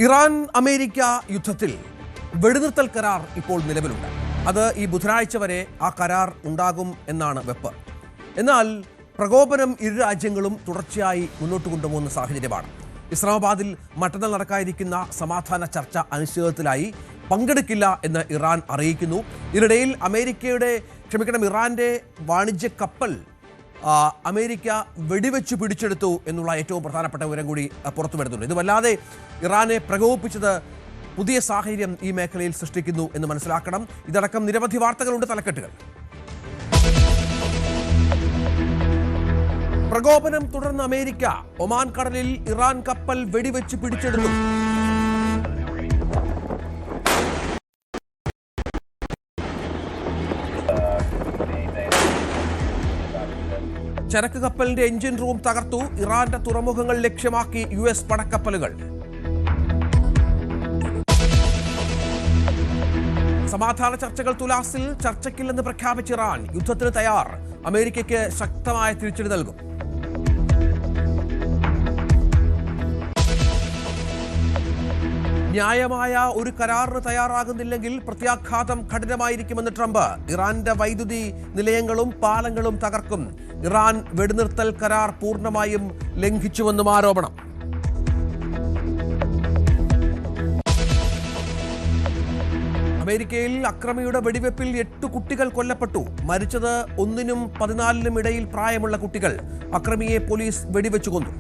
Iran America യുദ്ധത്തിൽ വെടിനിർത്തൽ കരാർ ഇപ്പോൾ നിലവിലുണ്ട്. അത് ഈ ബുധനാഴ്ച വരെ ആ കരാർ ഉണ്ടാകും എന്നാണ് വെപ്പ്. എന്നാൽ പ്രകോപനം ഇരു രാജ്യങ്ങളും തുടർച്ചയായി മുന്നോട്ട് കൊണ്ടുപോകുന്ന സാഹചര്യമാണ്. ഇസ്ലാമാബാദിൽ മറ്റന്നാൾ നടക്കാനിരിക്കുന്ന സമാധാന ചർച്ച അനിശ്ചിതത്വത്തിലായി പങ്കെടുക്കില്ല എന്ന് ഇറാൻ അറിയിക്കുന്നു. ഇതിനിടയിൽ ഇറാന്റെ വാണിജ്യ കപ്പൽ അമേരിക്ക വെടിവെച്ച് പിടിച്ചെടുത്തു എന്നുള്ള ഏറ്റവും പ്രധാനപ്പെട്ട വിവരം കൂടി പുറത്തു വരുന്നുണ്ട്. ഇത് വല്ലാതെ ഇറാനെ പ്രകോപിപ്പിച്ചത് പുതിയ സാഹചര്യം ഈ മേഖലയിൽ സൃഷ്ടിക്കുന്നു എന്ന് മനസ്സിലാക്കണം. ഇതടക്കം നിരവധി വാർത്തകളുണ്ട്, തലക്കെട്ടുകൾ. പ്രകോപനം തുടർന്ന് അമേരിക്ക, ഒമാൻ കടലിൽ ഇറാൻ കപ്പൽ വെടിവെച്ച് പിടിച്ചെടുത്തു. ചരക്ക് കപ്പലിന്റെ എഞ്ചിൻ റൂം തകർത്തു. ഇറാന്റെ തുറമുഖങ്ങൾ ലക്ഷ്യമാക്കി US പടക്കപ്പലുകൾ. സമാധാന ചർച്ചകൾ തുലാസിൽ. ചർച്ചയ്ക്കില്ലെന്ന് പ്രഖ്യാപിച്ച ഇറാൻ യുദ്ധത്തിന് തയ്യാർ. അമേരിക്കയ്ക്ക് ശക്തമായ തിരിച്ചടി നൽകും. ന്യായമായ ഒരു കരാറിന് തയ്യാറാകുന്നില്ലെങ്കിൽ പ്രത്യാഘാതം കഠിനമായിരിക്കുമെന്ന് ട്രംപ്. ഇറാന്റെ വൈദ്യുതി നിലയങ്ങളും പാലങ്ങളും തകർക്കും. ഇറാൻ വെടിനിർത്തൽ കരാർ പൂർണ്ണമായും ലംഘിച്ചുവെന്നും ആരോപണം. അമേരിക്കയിൽ അക്രമിയുടെ വെടിവെപ്പിൽ 8 കുട്ടികൾ കൊല്ലപ്പെട്ടു. മരിച്ചത് 1-നും 14-നും ഇടയിൽ പ്രായമുള്ള കുട്ടികൾ. അക്രമിയെ പോലീസ് വെടിവെച്ചു കൊന്നു.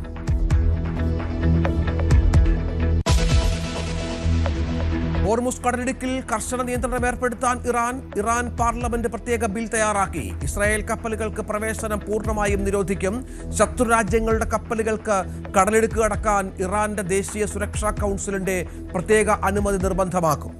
ഹോർമുസ് കടലിടുക്കിൽ കർശന നിയന്ത്രണം ഏർപ്പെടുത്താൻ ഇറാൻ പാർലമെന്റ് പ്രത്യേക ബിൽ തയ്യാറാക്കി. ഇസ്രായേൽ കപ്പലുകൾക്ക് പ്രവേശനം പൂർണ്ണമായും നിരോധിക്കും. ശത്രു രാജ്യങ്ങളുടെ കപ്പലുകൾക്ക് കടലിടുക്ക് കടക്കാൻ ഇറാന്റെ ദേശീയ സുരക്ഷാ കൗൺസിലിന്റെ പ്രത്യേക അനുമതി നിർബന്ധമാക്കും.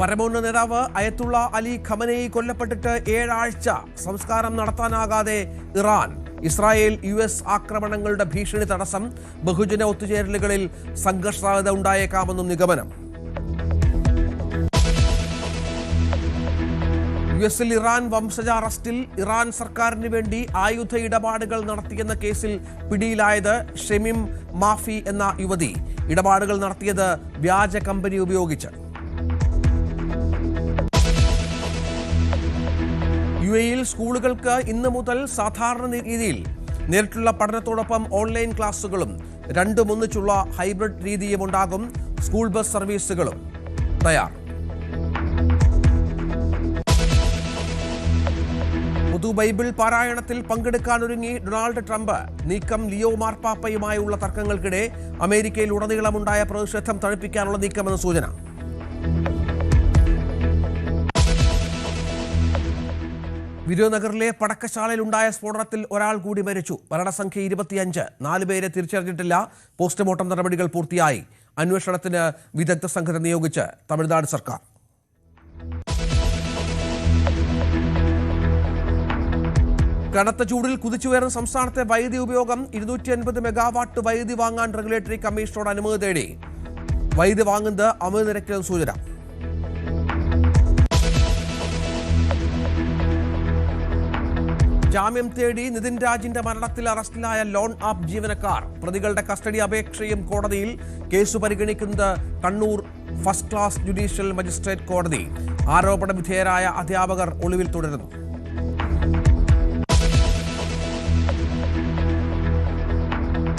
പരമോന്നത നേതാവ് അയത്തുള്ള അലി ഖമനേയി കൊല്ലപ്പെട്ടിട്ട് 7 ആഴ്ച. സംസ്കാരം നടത്താനാകാതെ ഇറാൻ. ഇസ്രായേൽ US ആക്രമണങ്ങളുടെ ഭീഷണി തടസ്സം. ബഹുജന ഒത്തുചേരലുകളിൽ സംഘർഷ സാധ്യത ഉണ്ടായേക്കാമെന്നും നിഗമനം. US-ൽ ഇറാൻ വംശജ അറസ്റ്റിൽ. ഇറാൻ സർക്കാരിന് വേണ്ടി ആയുധ ഇടപാടുകൾ നടത്തിയെന്ന കേസിൽ പിടിയിലായത് ഷെമിം മാഫി എന്ന യുവതി. ഇടപാടുകൾ നടത്തിയത് വ്യാജ കമ്പനി ഉപയോഗിച്ച്. UAE-ൽ സ്കൂളുകൾക്ക് ഇന്ന് മുതൽ സാധാരണ രീതിയിൽ നേരിട്ടുള്ള പഠനത്തോടൊപ്പം ഓൺലൈൻ ക്ലാസുകളും 2-1 ഹൈബ്രിഡ് രീതിയും ഉണ്ടാകും. സ്കൂൾ ബസ് സർവീസുകളും തയ്യാർ. പൊതു ബൈബിൾ പാരായണത്തിൽ പങ്കെടുക്കാനൊരുങ്ങി ഡൊണാൾഡ് ട്രംപ്. നീക്കം ലിയോ മാർപ്പാപ്പയുമായുള്ള തർക്കങ്ങൾക്കിടെ അമേരിക്കയിൽ ഉടനീളമുണ്ടായ പ്രതിഷേധം തണുപ്പിക്കാനുള്ള നീക്കമെന്ന് സൂചന. വിരുനഗറിലെ പടക്കശാലയിലുണ്ടായ സ്ഫോടനത്തിൽ ഒരാൾ കൂടി മരിച്ചു. മരണസംഖ്യ 25. 4 പേരെ തിരിച്ചറിഞ്ഞിട്ടില്ല. പോസ്റ്റ്മോർട്ടം നടപടികൾ പൂർത്തിയായി. അന്വേഷണത്തിന് വിദഗ്ധ സംഘത്തെ നിയോഗിച്ച് തമിഴ്നാട് സർക്കാർ. കനത്ത ചൂടിൽ കുതിച്ചുയർന്ന സംസ്ഥാനത്തെ വൈദ്യുതി ഉപയോഗം. 250 മെഗാവാട്ട് വൈദ്യുതി വാങ്ങാൻ റെഗുലേറ്ററി കമ്മീഷനോട് അനുമതി തേടി. വൈദ്യുതി വാങ്ങുന്നത് അമിത നിരക്കിലെന്ന് സൂചന. ജാമ്യം തേടി നിതിൻ രാജിന്റെ മരണത്തിൽ അറസ്റ്റിലായ ലോൺ ആപ്പ് ജീവനക്കാർ. പ്രതികളുടെ കസ്റ്റഡി അപേക്ഷയും കോടതിയിൽ. കേസ് പരിഗണിക്കുന്നത് Kannur first class judicial magistrate കോടതി. ആരോപണ വിധേയരായ അധ്യാപകർ ഒളിവിൽ തുടരുന്നു.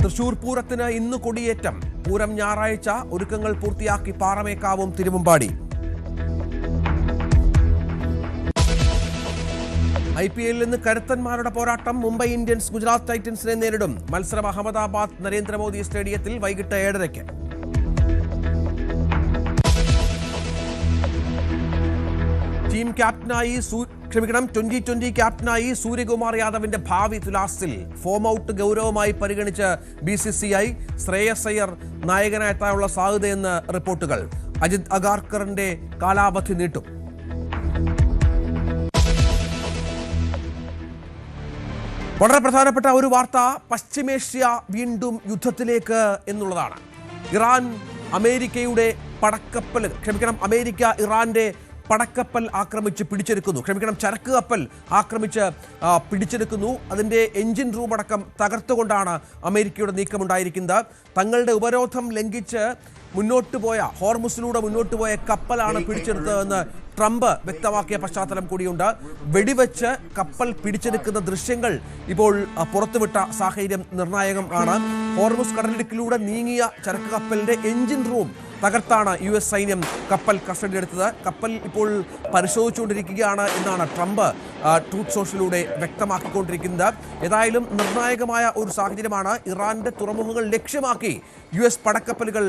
തൃശൂർ പൂരത്തിന് ഇന്ന് കൊടിയേറ്റം. പൂരം ഞായറാഴ്ച. ഒരുക്കങ്ങൾ പൂർത്തിയാക്കി പാറമേക്കാവും തിരുവമ്പാടി. IPL നിന്ന് കരുത്തന്മാരുടെ പോരാട്ടം. മുംബൈ ഇന്ത്യൻസ് ഗുജറാത്ത് ടൈറ്റൻസിനെ നേരിടും. മത്സരം അഹമ്മദാബാദ് നരേന്ദ്രമോദി സ്റ്റേഡിയത്തിൽ വൈകിട്ട് 7:30. ടീം ക്യാപ്റ്റനായി 2020 ക്യാപ്റ്റനായി സൂര്യകുമാർ യാദവിന്റെ ഭാവി തുലാസിൽ. ഫോം ഔട്ട് ഗൗരവമായി പരിഗണിച്ച് BCCI. ശ്രേയസ് അയ്യർ നായകനായെത്താനുള്ള സാധ്യതയെന്ന് റിപ്പോർട്ടുകൾ. അജിത് അഗാർക്കറിന്റെ കാലാവധി നീട്ടും. വളരെ പ്രധാനപ്പെട്ട ഒരു വാർത്ത. പശ്ചിമേഷ്യ വീണ്ടും യുദ്ധത്തിലേക്ക് എന്നുള്ളതാണ്. അമേരിക്ക ഇറാന്റെ പടക്കപ്പൽ ആക്രമിച്ച് പിടിച്ചെടുക്കുന്നു, ചരക്ക് കപ്പൽ ആക്രമിച്ച് പിടിച്ചെടുക്കുന്നു. അതിൻ്റെ എഞ്ചിൻ റൂം അടക്കം തകർത്തുകൊണ്ടാണ് അമേരിക്കയുടെ നീക്കമുണ്ടായിരിക്കുന്നത്. തങ്ങളുടെ ഉപരോധം ലംഘിച്ച് ഹോർമുസിലൂടെ മുന്നോട്ട് പോയ കപ്പലാണ് പിടിച്ചെടുത്തതെന്ന് ട്രംപ് വ്യക്തമാക്കിയ പശ്ചാത്തലം കൂടിയുണ്ട്. വെടിവെച്ച് കപ്പൽ പിടിച്ചെടുക്കുന്ന ദൃശ്യങ്ങൾ ഇപ്പോൾ പുറത്തുവിട്ട സാഹചര്യം നിർണായകമാണ്. ഹോർമുസ് കടലിടുക്കിലൂടെ നീങ്ങിയ ചരക്ക് കപ്പലിന്റെ എഞ്ചിൻ റൂം തകർത്താണ് US സൈന്യം കപ്പൽ കസ്റ്റഡിയിലെടുത്തത്. കപ്പൽ ഇപ്പോൾ പരിശോധിച്ചുകൊണ്ടിരിക്കുകയാണ് എന്നാണ് ട്രംപ് ട്രൂത്ത് സോഷ്യലിലൂടെ വ്യക്തമാക്കിക്കൊണ്ടിരിക്കുന്നത്. ഏതായാലും നിർണായകമായ ഒരു സാഹചര്യമാണ്. ഇറാന്റെ തുറമുഖങ്ങൾ ലക്ഷ്യമാക്കി US പടക്കപ്പലുകൾ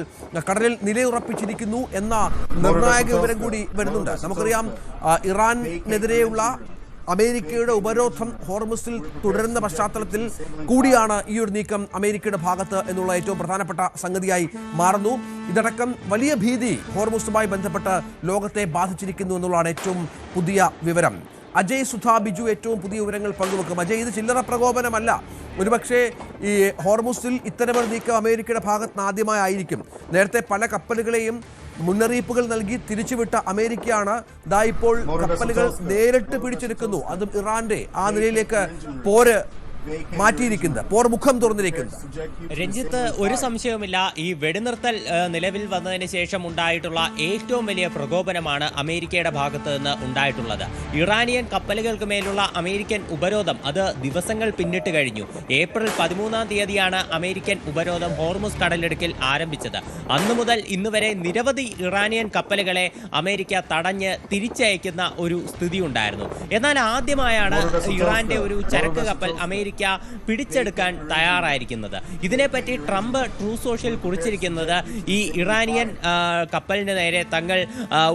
കടലിൽ നിലയുറപ്പിച്ചിരിക്കുന്നു എന്ന നിർണായക വിവരം കൂടി വരുന്നുണ്ട്. നമുക്കറിയാം, ഇറാനെതിരെയുള്ള അമേരിക്കയുടെ ഉപരോധം ഹോർമുസിൽ തുടരുന്ന പശ്ചാത്തലത്തിൽ കൂടിയാണ് ഈ ഒരു നീക്കം അമേരിക്കയുടെ ഭാഗത്ത് എന്നുള്ള ഏറ്റവും പ്രധാനപ്പെട്ട സംഗതിയായി മാറുന്നു. ഇതടക്കം വലിയ ഭീതി ഹോർമുസുമായി ബന്ധപ്പെട്ട് ലോകത്തെ ബാധിച്ചിരിക്കുന്നു എന്നുള്ളതാണ് ഏറ്റവും പുതിയ വിവരം. അജയ് സുധാ ബിജു ഏറ്റവും പുതിയ വിവരങ്ങൾ പങ്കുവെക്കും. അജയ്, ഇത് ചില്ലറ പ്രകോപനമല്ല. ഒരുപക്ഷെ ഈ ഹോർമുസിൽ ഇത്തരമൊരു നീക്കം അമേരിക്കയുടെ ഭാഗത്ത് നിന്ന് ആദ്യമായിരിക്കും. നേരത്തെ പല കപ്പലുകളെയും മുന്നറിയിപ്പുകൾ നൽകി തിരിച്ചുവിട്ട അമേരിക്കയാണ് ഇപ്പോൾ കപ്പലുകൾ നേരിട്ട് പിടിച്ചെടുക്കുന്നു. അതും ഇറാന്റെ ആ നിലയിലേക്ക് പോർമുഖം തുറന്നിരിക്കുന്നത്. രഞ്ജിത്ത്, ഒരു സംശയവുമില്ല, ഈ വെടിനിർത്തൽ നിലവിൽ വന്നതിന് ശേഷം ഉണ്ടായിട്ടുള്ള ഏറ്റവും വലിയ പ്രകോപനമാണ് അമേരിക്കയുടെ ഭാഗത്ത് നിന്ന് ഉണ്ടായിട്ടുള്ളത്. ഇറാനിയൻ കപ്പലുകൾക്ക് മേലുള്ള അമേരിക്കൻ ഉപരോധം അത് ദിവസങ്ങൾ പിന്നിട്ട് കഴിഞ്ഞു. ഏപ്രിൽ 13-ാം തീയതിയാണ് അമേരിക്കൻ ഉപരോധം ഹോർമുസ് കടലിടുക്കിൽ ആരംഭിച്ചത്. അന്നു മുതൽ ഇന്ന് വരെ നിരവധി ഇറാനിയൻ കപ്പലുകളെ അമേരിക്ക തടഞ്ഞ് തിരിച്ചയക്കുന്ന ഒരു സ്ഥിതി ഉണ്ടായിരുന്നു. എന്നാൽ ആദ്യമായാണ് ഇറാന്റെ ഒരു ചരക്ക് കപ്പൽ അമേരിക്ക പിടിച്ചെടുക്കാൻ തയ്യാറായിരിക്കുന്നത്. ഇതിനെപ്പറ്റി ട്രംപ് ട്രൂത്ത് സോഷ്യൽ കുറിച്ചിരിക്കുന്നത് ഈ ഇറാനിയൻ കപ്പലിന് നേരെ തങ്ങൾ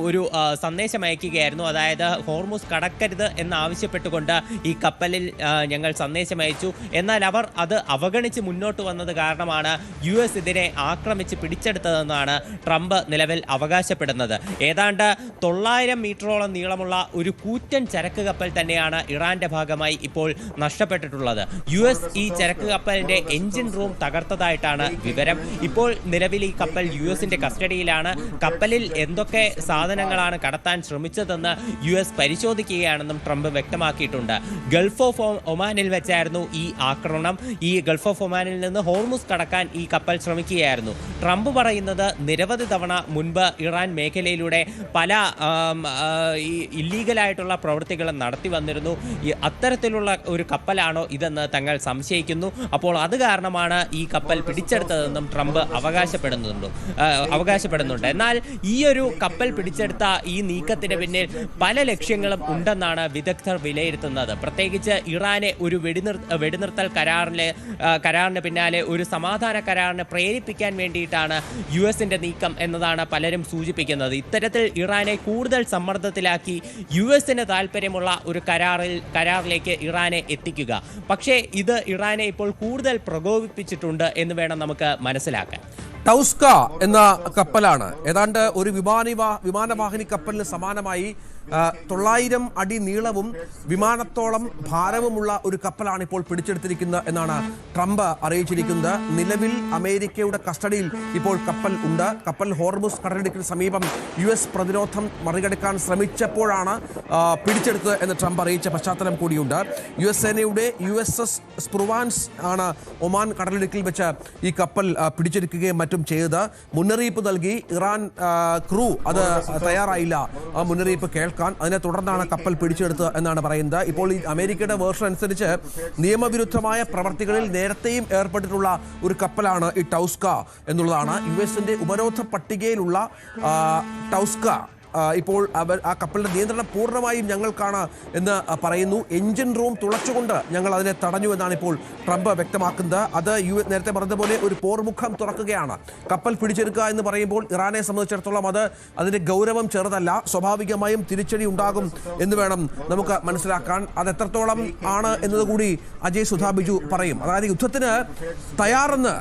ഒരു സന്ദേശം അയക്കുകയായിരുന്നു. അതായത് ഹോർമുസ് കടക്കരുത് എന്നാവശ്യപ്പെട്ടുകൊണ്ട് ഈ കപ്പലിൽ ഞങ്ങൾ സന്ദേശം അയച്ചു. എന്നാൽ അവർ അത് അവഗണിച്ച് മുന്നോട്ട് വന്നത് കാരണമാണ് US ഇതിനെ ആക്രമിച്ച് പിടിച്ചെടുത്തതെന്നാണ് ട്രംപ് നിലവിൽ അവകാശപ്പെടുന്നത്. ഏതാണ്ട് 900 മീറ്ററോളം നീളമുള്ള ഒരു കൂറ്റൻ ചരക്ക് കപ്പൽ തന്നെയാണ് ഇറാന്റെ ഭാഗമായി ഇപ്പോൾ നഷ്ടപ്പെട്ടിട്ടുള്ളത്. US ഈ ചരക്ക് കപ്പലിന്റെ എഞ്ചിൻ റൂം തകർത്തതായിട്ടാണ് വിവരം. ഇപ്പോൾ നിലവിൽ ഈ കപ്പൽ US-ന്റെ കസ്റ്റഡിയിലാണ്. കപ്പലിൽ എന്തൊക്കെ സാധനങ്ങളാണ് കടത്താൻ ശ്രമിച്ചതെന്ന് US പരിശോധിക്കുകയാണെന്നും ട്രംപ് വ്യക്തമാക്കിയിട്ടുണ്ട്. ഗൾഫ് ഓഫ് ഒമാനിൽ വെച്ചായിരുന്നു ഈ ആക്രമണം. ഈ ഗൾഫ് ഓഫ് ഒമാനിൽ നിന്ന് ഹോർമുസ് കടക്കാൻ ഈ കപ്പൽ ശ്രമിക്കുകയായിരുന്നു. ട്രംപ് പറയുന്നത് നിരവധി തവണ മുൻപ് ഇറാൻ മേഖലയിലൂടെ പല ഇല്ലീഗലായിട്ടുള്ള പ്രവൃത്തികളും നടത്തി വന്നിരുന്നു. അത്തരത്തിലുള്ള ഒരു കപ്പലാണോ ഇതെന്ന് തങ്ങൾ സംശയിക്കുന്നു. അപ്പോൾ അത് കാരണമാണ് ഈ കപ്പൽ പിടിച്ചെടുത്തതെന്നും ട്രംപ് അവകാശപ്പെടുന്നുണ്ട്. എന്നാൽ ഈ ഒരു കപ്പൽ പിടിച്ചെടുത്ത ഈ നീക്കത്തിന് പിന്നിൽ പല ലക്ഷ്യങ്ങളും ഉണ്ടെന്നാണ് വിദഗ്ധർ വിലയിരുത്തുന്നത്. പ്രത്യേകിച്ച് ഇറാനെ ഒരു വെടിനിർത്തൽ കരാറിന് പിന്നാലെ ഒരു സമാധാന കരാറിന് പ്രേരിപ്പിക്കാൻ വേണ്ടിയിട്ടാണ് US-ന്റെ നീക്കം എന്നതാണ് പലരും സൂചിപ്പിക്കുന്നത്. ഇത്തരത്തിൽ ഇറാനെ കൂടുതൽ സമ്മർദ്ദത്തിലാക്കി US-ന് താല്പര്യമുള്ള ഒരു കരാറിലേക്ക് ഇറാനെ എത്തിക്കുക. പക്ഷേ ഇത് ഇറാനെ ഇപ്പോൾ കൂടുതൽ പ്രകോപിപ്പിച്ചിട്ടുണ്ട് എന്ന് വേണം നമുക്ക് മനസ്സിലാക്കാൻ. ടൗസ്ക എന്ന കപ്പലാണ് ഏതാണ്ട് ഒരു വിമാനവാഹിനി കപ്പലിന് സമാനമായി 900 അടി നീളവും വിമാനത്തോളം ഭാരവുമുള്ള ഒരു കപ്പലാണ് ഇപ്പോൾ പിടിച്ചെടുത്തിരിക്കുന്നത് എന്നാണ് ട്രംപ് അറിയിച്ചിരിക്കുന്നത്. നിലവിൽ അമേരിക്കയുടെ കസ്റ്റഡിയിൽ ഇപ്പോൾ കപ്പൽ ഉണ്ട്. കപ്പൽ ഹോർമുസ് കടലിടുക്കിന് സമീപം US പ്രതിരോധം മറികടക്കാൻ ശ്രമിച്ചപ്പോഴാണ് പിടിച്ചെടുത്തത് എന്ന് ട്രംപ് അറിയിച്ച പശ്ചാത്തലം കൂടിയുണ്ട്. US സേനയുടെ USS സ്പ്രുവാൻസ് ആണ് ഒമാൻ കടലിടുക്കിൽ വെച്ച് ഈ കപ്പൽ പിടിച്ചെടുക്കുകയും മറ്റും ചെയ്തത്. മുന്നറിയിപ്പ് നൽകി ഇറാൻ ക്രൂ അത് തയ്യാറായില്ല ആ മുന്നറിയിപ്പ് കേൾക്കാൻ. അതിനെ തുടർന്നാണ് കപ്പൽ പിടിച്ചെടുത്തത് എന്നാണ് പറയുന്നത്. ഇപ്പോൾ ഈ അമേരിക്കയുടെ വേർഷൻ അനുസരിച്ച് നിയമവിരുദ്ധമായ പ്രവർത്തികളിൽ നേരത്തെയും ഏർപ്പെട്ടിട്ടുള്ള ഒരു കപ്പലാണ് ഈ ടൗസ്ക എന്നുള്ളതാണ്. US-ന്റെ ഉപരോധ പട്ടികയിലുള്ള ടൗസ്ക ഇപ്പോൾ ആ കപ്പലിന്റെ നിയന്ത്രണം പൂർണ്ണമായും ഞങ്ങൾക്കാണ് എന്ന് പറയുന്നു. എഞ്ചിൻ റൂം തുളച്ചുകൊണ്ട് ഞങ്ങൾ അതിനെ തടഞ്ഞു എന്നാണ് ഇപ്പോൾ ട്രംപ് വ്യക്തമാക്കുന്നത്. അത് നേരത്തെ പറഞ്ഞതുപോലെ ഒരു പോർമുഖം തുറക്കുകയാണ്. കപ്പൽ പിടിച്ചെടുക്കുക എന്ന് പറയുമ്പോൾ ഇറാനെ സംബന്ധിച്ചിടത്തോളം അതിന്റെ ഗൗരവം ചെറുതല്ല. സ്വാഭാവികമായും തിരിച്ചടി ഉണ്ടാകും എന്ന് വേണം നമുക്ക് മനസ്സിലാക്കാൻ. അത് എത്രത്തോളം ആണ് എന്നതുകൂടി അജയ് സുധാ ബിജു പറയും. അതായത് യുദ്ധത്തിന് തയ്യാറെന്ന്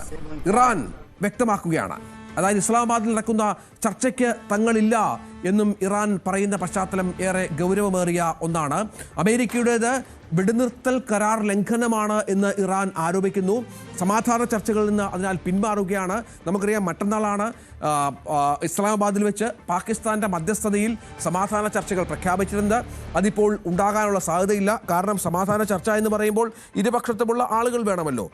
ഇറാൻ വ്യക്തമാക്കുകയാണ്. അതായത് ഇസ്ലാമാബാദിൽ നടക്കുന്ന ചർച്ചയ്ക്ക് തങ്ങളില്ല എന്നും ഇറാൻ പറയുന്ന പശ്ചാത്തലം ഏറെ ഗൗരവമേറിയ ഒന്നാണ്. അമേരിക്കയുടേത് വെടിനിർത്തൽ കരാർ ലംഘനമാണ് എന്ന് ഇറാൻ ആരോപിക്കുന്നു. സമാധാന ചർച്ചകളിൽ നിന്ന് അതിനാൽ പിന്മാറുകയാണ്. നമുക്കറിയാം മറ്റന്നാളാണ് ഇസ്ലാമാബാദിൽ വെച്ച് പാകിസ്ഥാന്റെ മധ്യസ്ഥതയിൽ സമാധാന ചർച്ചകൾ പ്രഖ്യാപിച്ചിരുന്നത്. അതിപ്പോൾ ഉണ്ടാകാനുള്ള സാധ്യതയില്ല. കാരണം സമാധാന ചർച്ച എന്ന് പറയുമ്പോൾ ഇരുപക്ഷത്തുമുള്ള ആളുകൾ വേണമല്ലോ.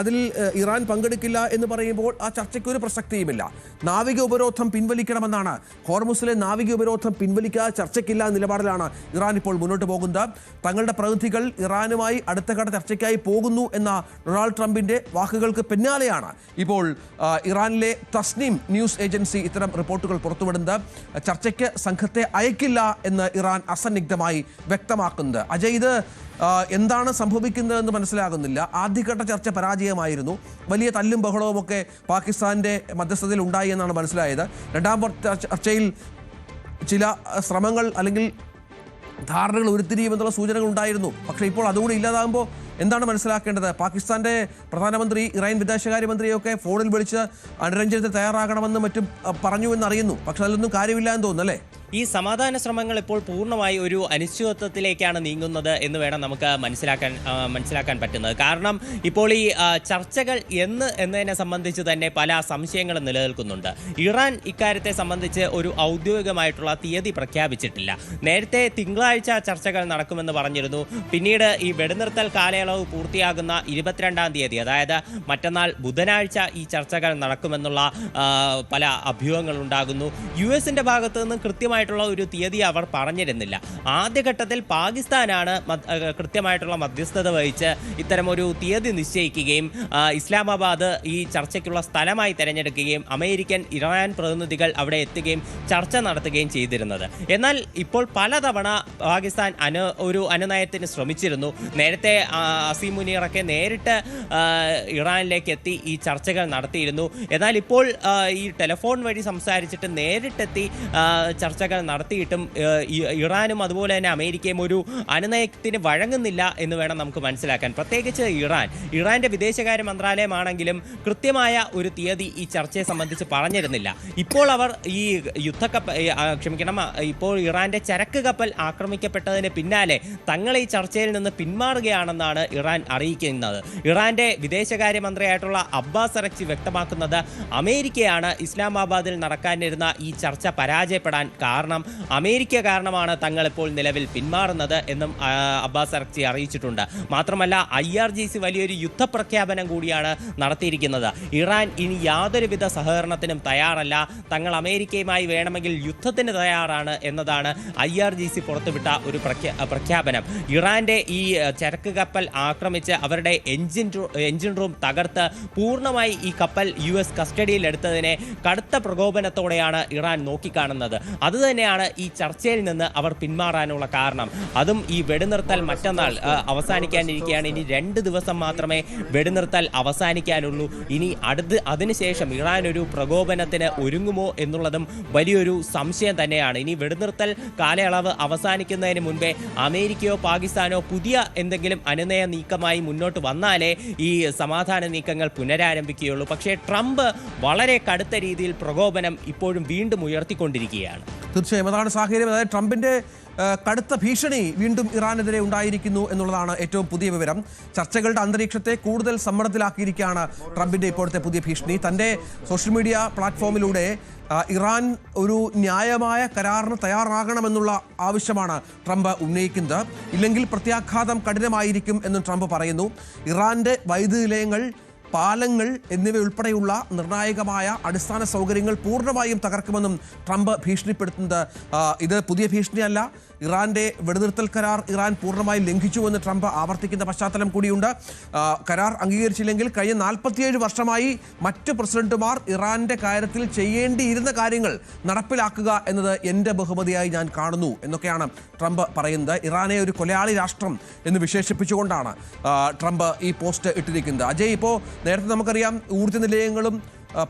അതിൽ ഇറാൻ പങ്കെടുക്കില്ല എന്ന് പറയുമ്പോൾ ആ ചർച്ചയ്ക്ക് ഒരു പ്രസക്തിയുമില്ല. നാവിക ഉപരോധം പിൻവലിക്കണമെന്നാണ്. ഹോർമുസിലെ നാവിക ഉപരോധം പിൻവലിക്കാതെ ചർച്ചയ്ക്കില്ല നിലപാടിലാണ് ഇറാൻ ഇപ്പോൾ മുന്നോട്ട് പോകുന്നത്. തങ്ങളുടെ പ്രതിനിധികൾ ഇറാനുമായി അടുത്ത ഘട്ട ചർച്ചയ്ക്കായി പോകുന്നു എന്ന ഡൊണാൾഡ് ട്രംപിന്റെ വാക്കുകൾക്ക് പിന്നാലെയാണ് ഇപ്പോൾ ഇറാനിലെ തസ്നീം ന്യൂസ് ഏജൻസി ഇത്തരം റിപ്പോർട്ടുകൾ പുറത്തുവിടുന്നത്. ചർച്ചയ്ക്ക് സംഘത്തെ അയക്കില്ല എന്ന് ഇറാൻ അസന്നിഗ്ധമായി വ്യക്തമാക്കുന്നത്. അജയ്, ഇത് എന്താണ് സംഭവിക്കുന്നതെന്ന് മനസ്സിലാകുന്നില്ല. ആദ്യഘട്ട ചർച്ച പരാജയമായിരുന്നു. വലിയ തല്ലും ബഹളവും ഒക്കെ പാകിസ്ഥാന്റെ മധ്യസ്ഥതയിൽ ഉണ്ടായി എന്നാണ് മനസ്സിലായത്. രണ്ടാം ചർച്ചയിൽ ചില ശ്രമങ്ങൾ അല്ലെങ്കിൽ ധാരണകൾ ഉരുത്തിരിയുമെന്നുള്ള സൂചനകൾ ഉണ്ടായിരുന്നു. പക്ഷേ ഇപ്പോൾ അതുകൂടി ഇല്ലാതാകുമ്പോൾ എന്താണ് മനസ്സിലാക്കേണ്ടത്? പാകിസ്ഥാന്റെ പ്രധാനമന്ത്രി ഇറാൻ വിദേശകാര്യമന്ത്രിയൊക്കെ ഫോണിൽ വിളിച്ച് അനുരഞ്ജനത്തിന് തയ്യാറാകണമെന്നും മറ്റും പറഞ്ഞു എന്നറിയുന്നു. പക്ഷെ അതിലൊന്നും കാര്യമില്ല എന്ന് തോന്നുന്നു, അല്ലേ? ഈ സമാധാന ശ്രമങ്ങൾ ഇപ്പോൾ പൂർണ്ണമായി ഒരു അനിശ്ചിതത്വത്തിലേക്കാണ് നീങ്ങുന്നത് എന്ന് വേണം നമുക്ക് മനസ്സിലാക്കാൻ പറ്റുന്നത്. കാരണം ഇപ്പോൾ ഈ ചർച്ചകൾ എന്നതിനെ സംബന്ധിച്ച് തന്നെ പല സംശയങ്ങളും നിലനിൽക്കുന്നുണ്ട്. ഇറാൻ ഇക്കാര്യത്തെ സംബന്ധിച്ച് ഒരു ഔദ്യോഗികമായിട്ടുള്ള തീയതി പ്രഖ്യാപിച്ചിട്ടില്ല. നേരത്തെ തിങ്കളാഴ്ച ചർച്ചകൾ നടക്കുമെന്ന് പറഞ്ഞിരുന്നു. പിന്നീട് ഈ വെടിനിർത്തൽ കാലയളവ് പൂർത്തിയാകുന്ന 22-ാം തീയതി, അതായത് മറ്റന്നാൾ ബുധനാഴ്ച ഈ ചർച്ചകൾ നടക്കുമെന്നുള്ള പല അഭ്യൂഹങ്ങളുണ്ടാകുന്നു. US-ന്റെ ഭാഗത്തു നിന്ന് കൃത്യമായിട്ടുള്ള ഒരു തീയതി അവർ പറഞ്ഞിരുന്നില്ല. ആദ്യഘട്ടത്തിൽ പാകിസ്ഥാനാണ് കൃത്യമായിട്ടുള്ള മധ്യസ്ഥത വഹിച്ച് ഇത്തരമൊരു തീയതി നിശ്ചയിക്കുകയും ഇസ്ലാമാബാദ് ഈ ചർച്ചയ്ക്കുള്ള സ്ഥലമായി തിരഞ്ഞെടുക്കുകയും അമേരിക്കൻ ഇറാൻ പ്രതിനിധികൾ അവിടെ എത്തുകയും ചർച്ച നടത്തുകയും ചെയ്തിരുന്നത്. എന്നാൽ ഇപ്പോൾ പലതവണ പാകിസ്ഥാൻ ഒരു അനുനയത്തിന് ശ്രമിച്ചിരുന്നു. നേരത്തെ അസീം മുനീറൊക്കെ നേരിട്ട് ഇറാനിലേക്ക് എത്തി ഈ ചർച്ചകൾ നടത്തിയിരുന്നു. എന്നാൽ ഇപ്പോൾ ഈ ടെലിഫോൺ വഴി സംസാരിച്ചിട്ട് നേരിട്ടെത്തി ചർച്ചകൾ നടത്തിയിട്ടും ഇറാനും അതുപോലെ തന്നെ അമേരിക്കയും ഒരു അനുനയത്തിന് വഴങ്ങുന്നില്ല എന്ന് വേണം നമുക്ക് മനസ്സിലാക്കാൻ. പ്രത്യേകിച്ച് ഇറാന്റെ വിദേശകാര്യ മന്ത്രാലയമാണെങ്കിലും കൃത്യമായ ഒരു തീയതി ഈ ചർച്ചയെ സംബന്ധിച്ച് പറഞ്ഞിരുന്നില്ല. ഇപ്പോൾ അവർ ഈ ഇപ്പോൾ ഇറാന്റെ ചരക്ക് കപ്പൽ ആക്രമിക്കപ്പെട്ടതിന് പിന്നാലെ തങ്ങൾ ഈ ചർച്ചയിൽ നിന്ന് പിന്മാറുകയാണെന്നാണ് ഇറാൻ അറിയിക്കുന്നത്. ഇറാന്റെ വിദേശകാര്യ മന്ത്രിയായിട്ടുള്ള അബ്ബാസ് അറക്ചി വ്യക്തമാക്കുന്നത് അമേരിക്കയാണ് ഇസ്ലാമാബാദിൽ നടക്കാനിരുന്ന ഈ ചർച്ച പരാജയപ്പെടാൻ കാരണം. അമേരിക്ക കാരണമാണ് തങ്ങളിപ്പോൾ നിലവിൽ പിന്മാറുന്നത് എന്നും അബ്ബാസ് അറക്ചി അറിയിച്ചിട്ടുണ്ട്. മാത്രമല്ല IRGC വലിയൊരു യുദ്ധപ്രഖ്യാപനം കൂടിയാണ് നടത്തിയിരിക്കുന്നത്. ഇറാൻ ഇനി യാതൊരുവിധ സഹകരണത്തിനും തയ്യാറല്ല, തങ്ങൾ അമേരിക്കയുമായി വേണമെങ്കിൽ യുദ്ധത്തിന് തയ്യാറാണ് എന്നതാണ് IRGC പുറത്തുവിട്ട ഒരു പ്രഖ്യാപനം. ഇറാന്റെ ഈ ചരക്ക് കപ്പൽ ആക്രമിച്ച് അവരുടെ എഞ്ചിൻ റൂം തകർത്ത് പൂർണ്ണമായി ഈ കപ്പൽ US കസ്റ്റഡിയിൽ എടുത്തതിനെ കടുത്ത പ്രകോപനത്തോടെയാണ് ഇറാൻ നോക്കിക്കാണുന്നത്. അതുതന്നെയാണ് ഈ ചർച്ചയിൽ നിന്ന് അവർ പിന്മാറാനുള്ള കാരണം. അതും ഈ വെടിനിർത്തൽ മറ്റന്നാൾ അവസാനിക്കാനിരിക്കുകയാണ്. ഇനി 2 ദിവസം മാത്രമേ വെടിനിർത്തൽ അവസാനിക്കാനുള്ളൂ. ഇനി അതിനുശേഷം ഇറാൻ ഒരു പ്രകോപനത്തിന് ഒരുങ്ങുമോ എന്നുള്ളതും വലിയൊരു സംശയം തന്നെയാണ്. ഇനി വെടിനിർത്തൽ കാലയളവ് അവസാനിക്കുന്നതിന് മുൻപേ അമേരിക്കയോ പാകിസ്ഥാനോ പുതിയ എന്തെങ്കിലും അനുനയ നീക്കമായി മുന്നോട്ട് വന്നാലേ ഈ സമാധാന നീക്കങ്ങൾ പുനരാരംഭിക്കുകയുള്ളൂ. പക്ഷേ ട്രംപ് വളരെ കടുത്ത രീതിയിൽ പ്രകോപനം ഇപ്പോഴും വീണ്ടും ഉയർത്തിക്കൊണ്ടിരിക്കുകയാണ്. തീർച്ചയായും അതാണ് സാഹചര്യം. അതായത് ട്രംപിന്റെ കടുത്ത ഭീഷണി വീണ്ടും ഇറാനെതിരെ ഉണ്ടായിരിക്കുന്നു എന്നുള്ളതാണ് ഏറ്റവും പുതിയ വിവരം. ചർച്ചകളുടെ അന്തരീക്ഷത്തെ കൂടുതൽ സമ്മർദ്ദത്തിലാക്കിയിരിക്കുകയാണ് ട്രംപിന്റെ ഇപ്പോഴത്തെ പുതിയ ഭീഷണി. തൻ്റെ സോഷ്യൽ മീഡിയ പ്ലാറ്റ്ഫോമിലൂടെ ഇറാൻ ഒരു ന്യായമായ കരാറിന് തയ്യാറാകണമെന്നുള്ള ആവശ്യമാണ് ട്രംപ് ഉന്നയിക്കുന്നത്. ഇല്ലെങ്കിൽ പ്രത്യാഘാതം കഠിനമായിരിക്കും എന്നും ട്രംപ് പറയുന്നു. ഇറാന്റെ വൈദ്യുതി നിലയങ്ങൾ, പാലങ്ങൾ എന്നിവയുൾപ്പെടെയുള്ള നിർണായകമായ അടിസ്ഥാന സൗകര്യങ്ങൾ പൂർണ്ണമായും തകർക്കുമെന്നും ട്രംപ് ഭീഷണിപ്പെടുത്തുന്നത് ഇത് പുതിയ ഭീഷണിയല്ല. ഇറാന്റെ വെടിനിർത്തൽ കരാർ ഇറാൻ പൂർണ്ണമായും ലംഘിച്ചുവെന്ന് ട്രംപ് ആവർത്തിക്കുന്ന പശ്ചാത്തലം കൂടിയുണ്ട്. കരാർ അംഗീകരിച്ചില്ലെങ്കിൽ കഴിഞ്ഞ 47 വർഷമായി മറ്റ് പ്രസിഡന്റുമാർ ഇറാന്റെ കാര്യത്തിൽ ചെയ്യേണ്ടിയിരുന്ന കാര്യങ്ങൾ നടപ്പിലാക്കുക എന്നത് എൻ്റെ ബഹുമതിയായി ഞാൻ കാണുന്നു എന്നൊക്കെയാണ് ട്രംപ് പറയുന്നത്. ഇറാനെ ഒരു കൊലയാളി രാഷ്ട്രം എന്ന് വിശേഷിപ്പിച്ചുകൊണ്ടാണ് ട്രംപ് ഈ പോസ്റ്റ് ഇട്ടിരിക്കുന്നത്. അജയ്, ഇപ്പോൾ നേരത്തെ നമുക്കറിയാം ഊർജ്ജ നിലയങ്ങളും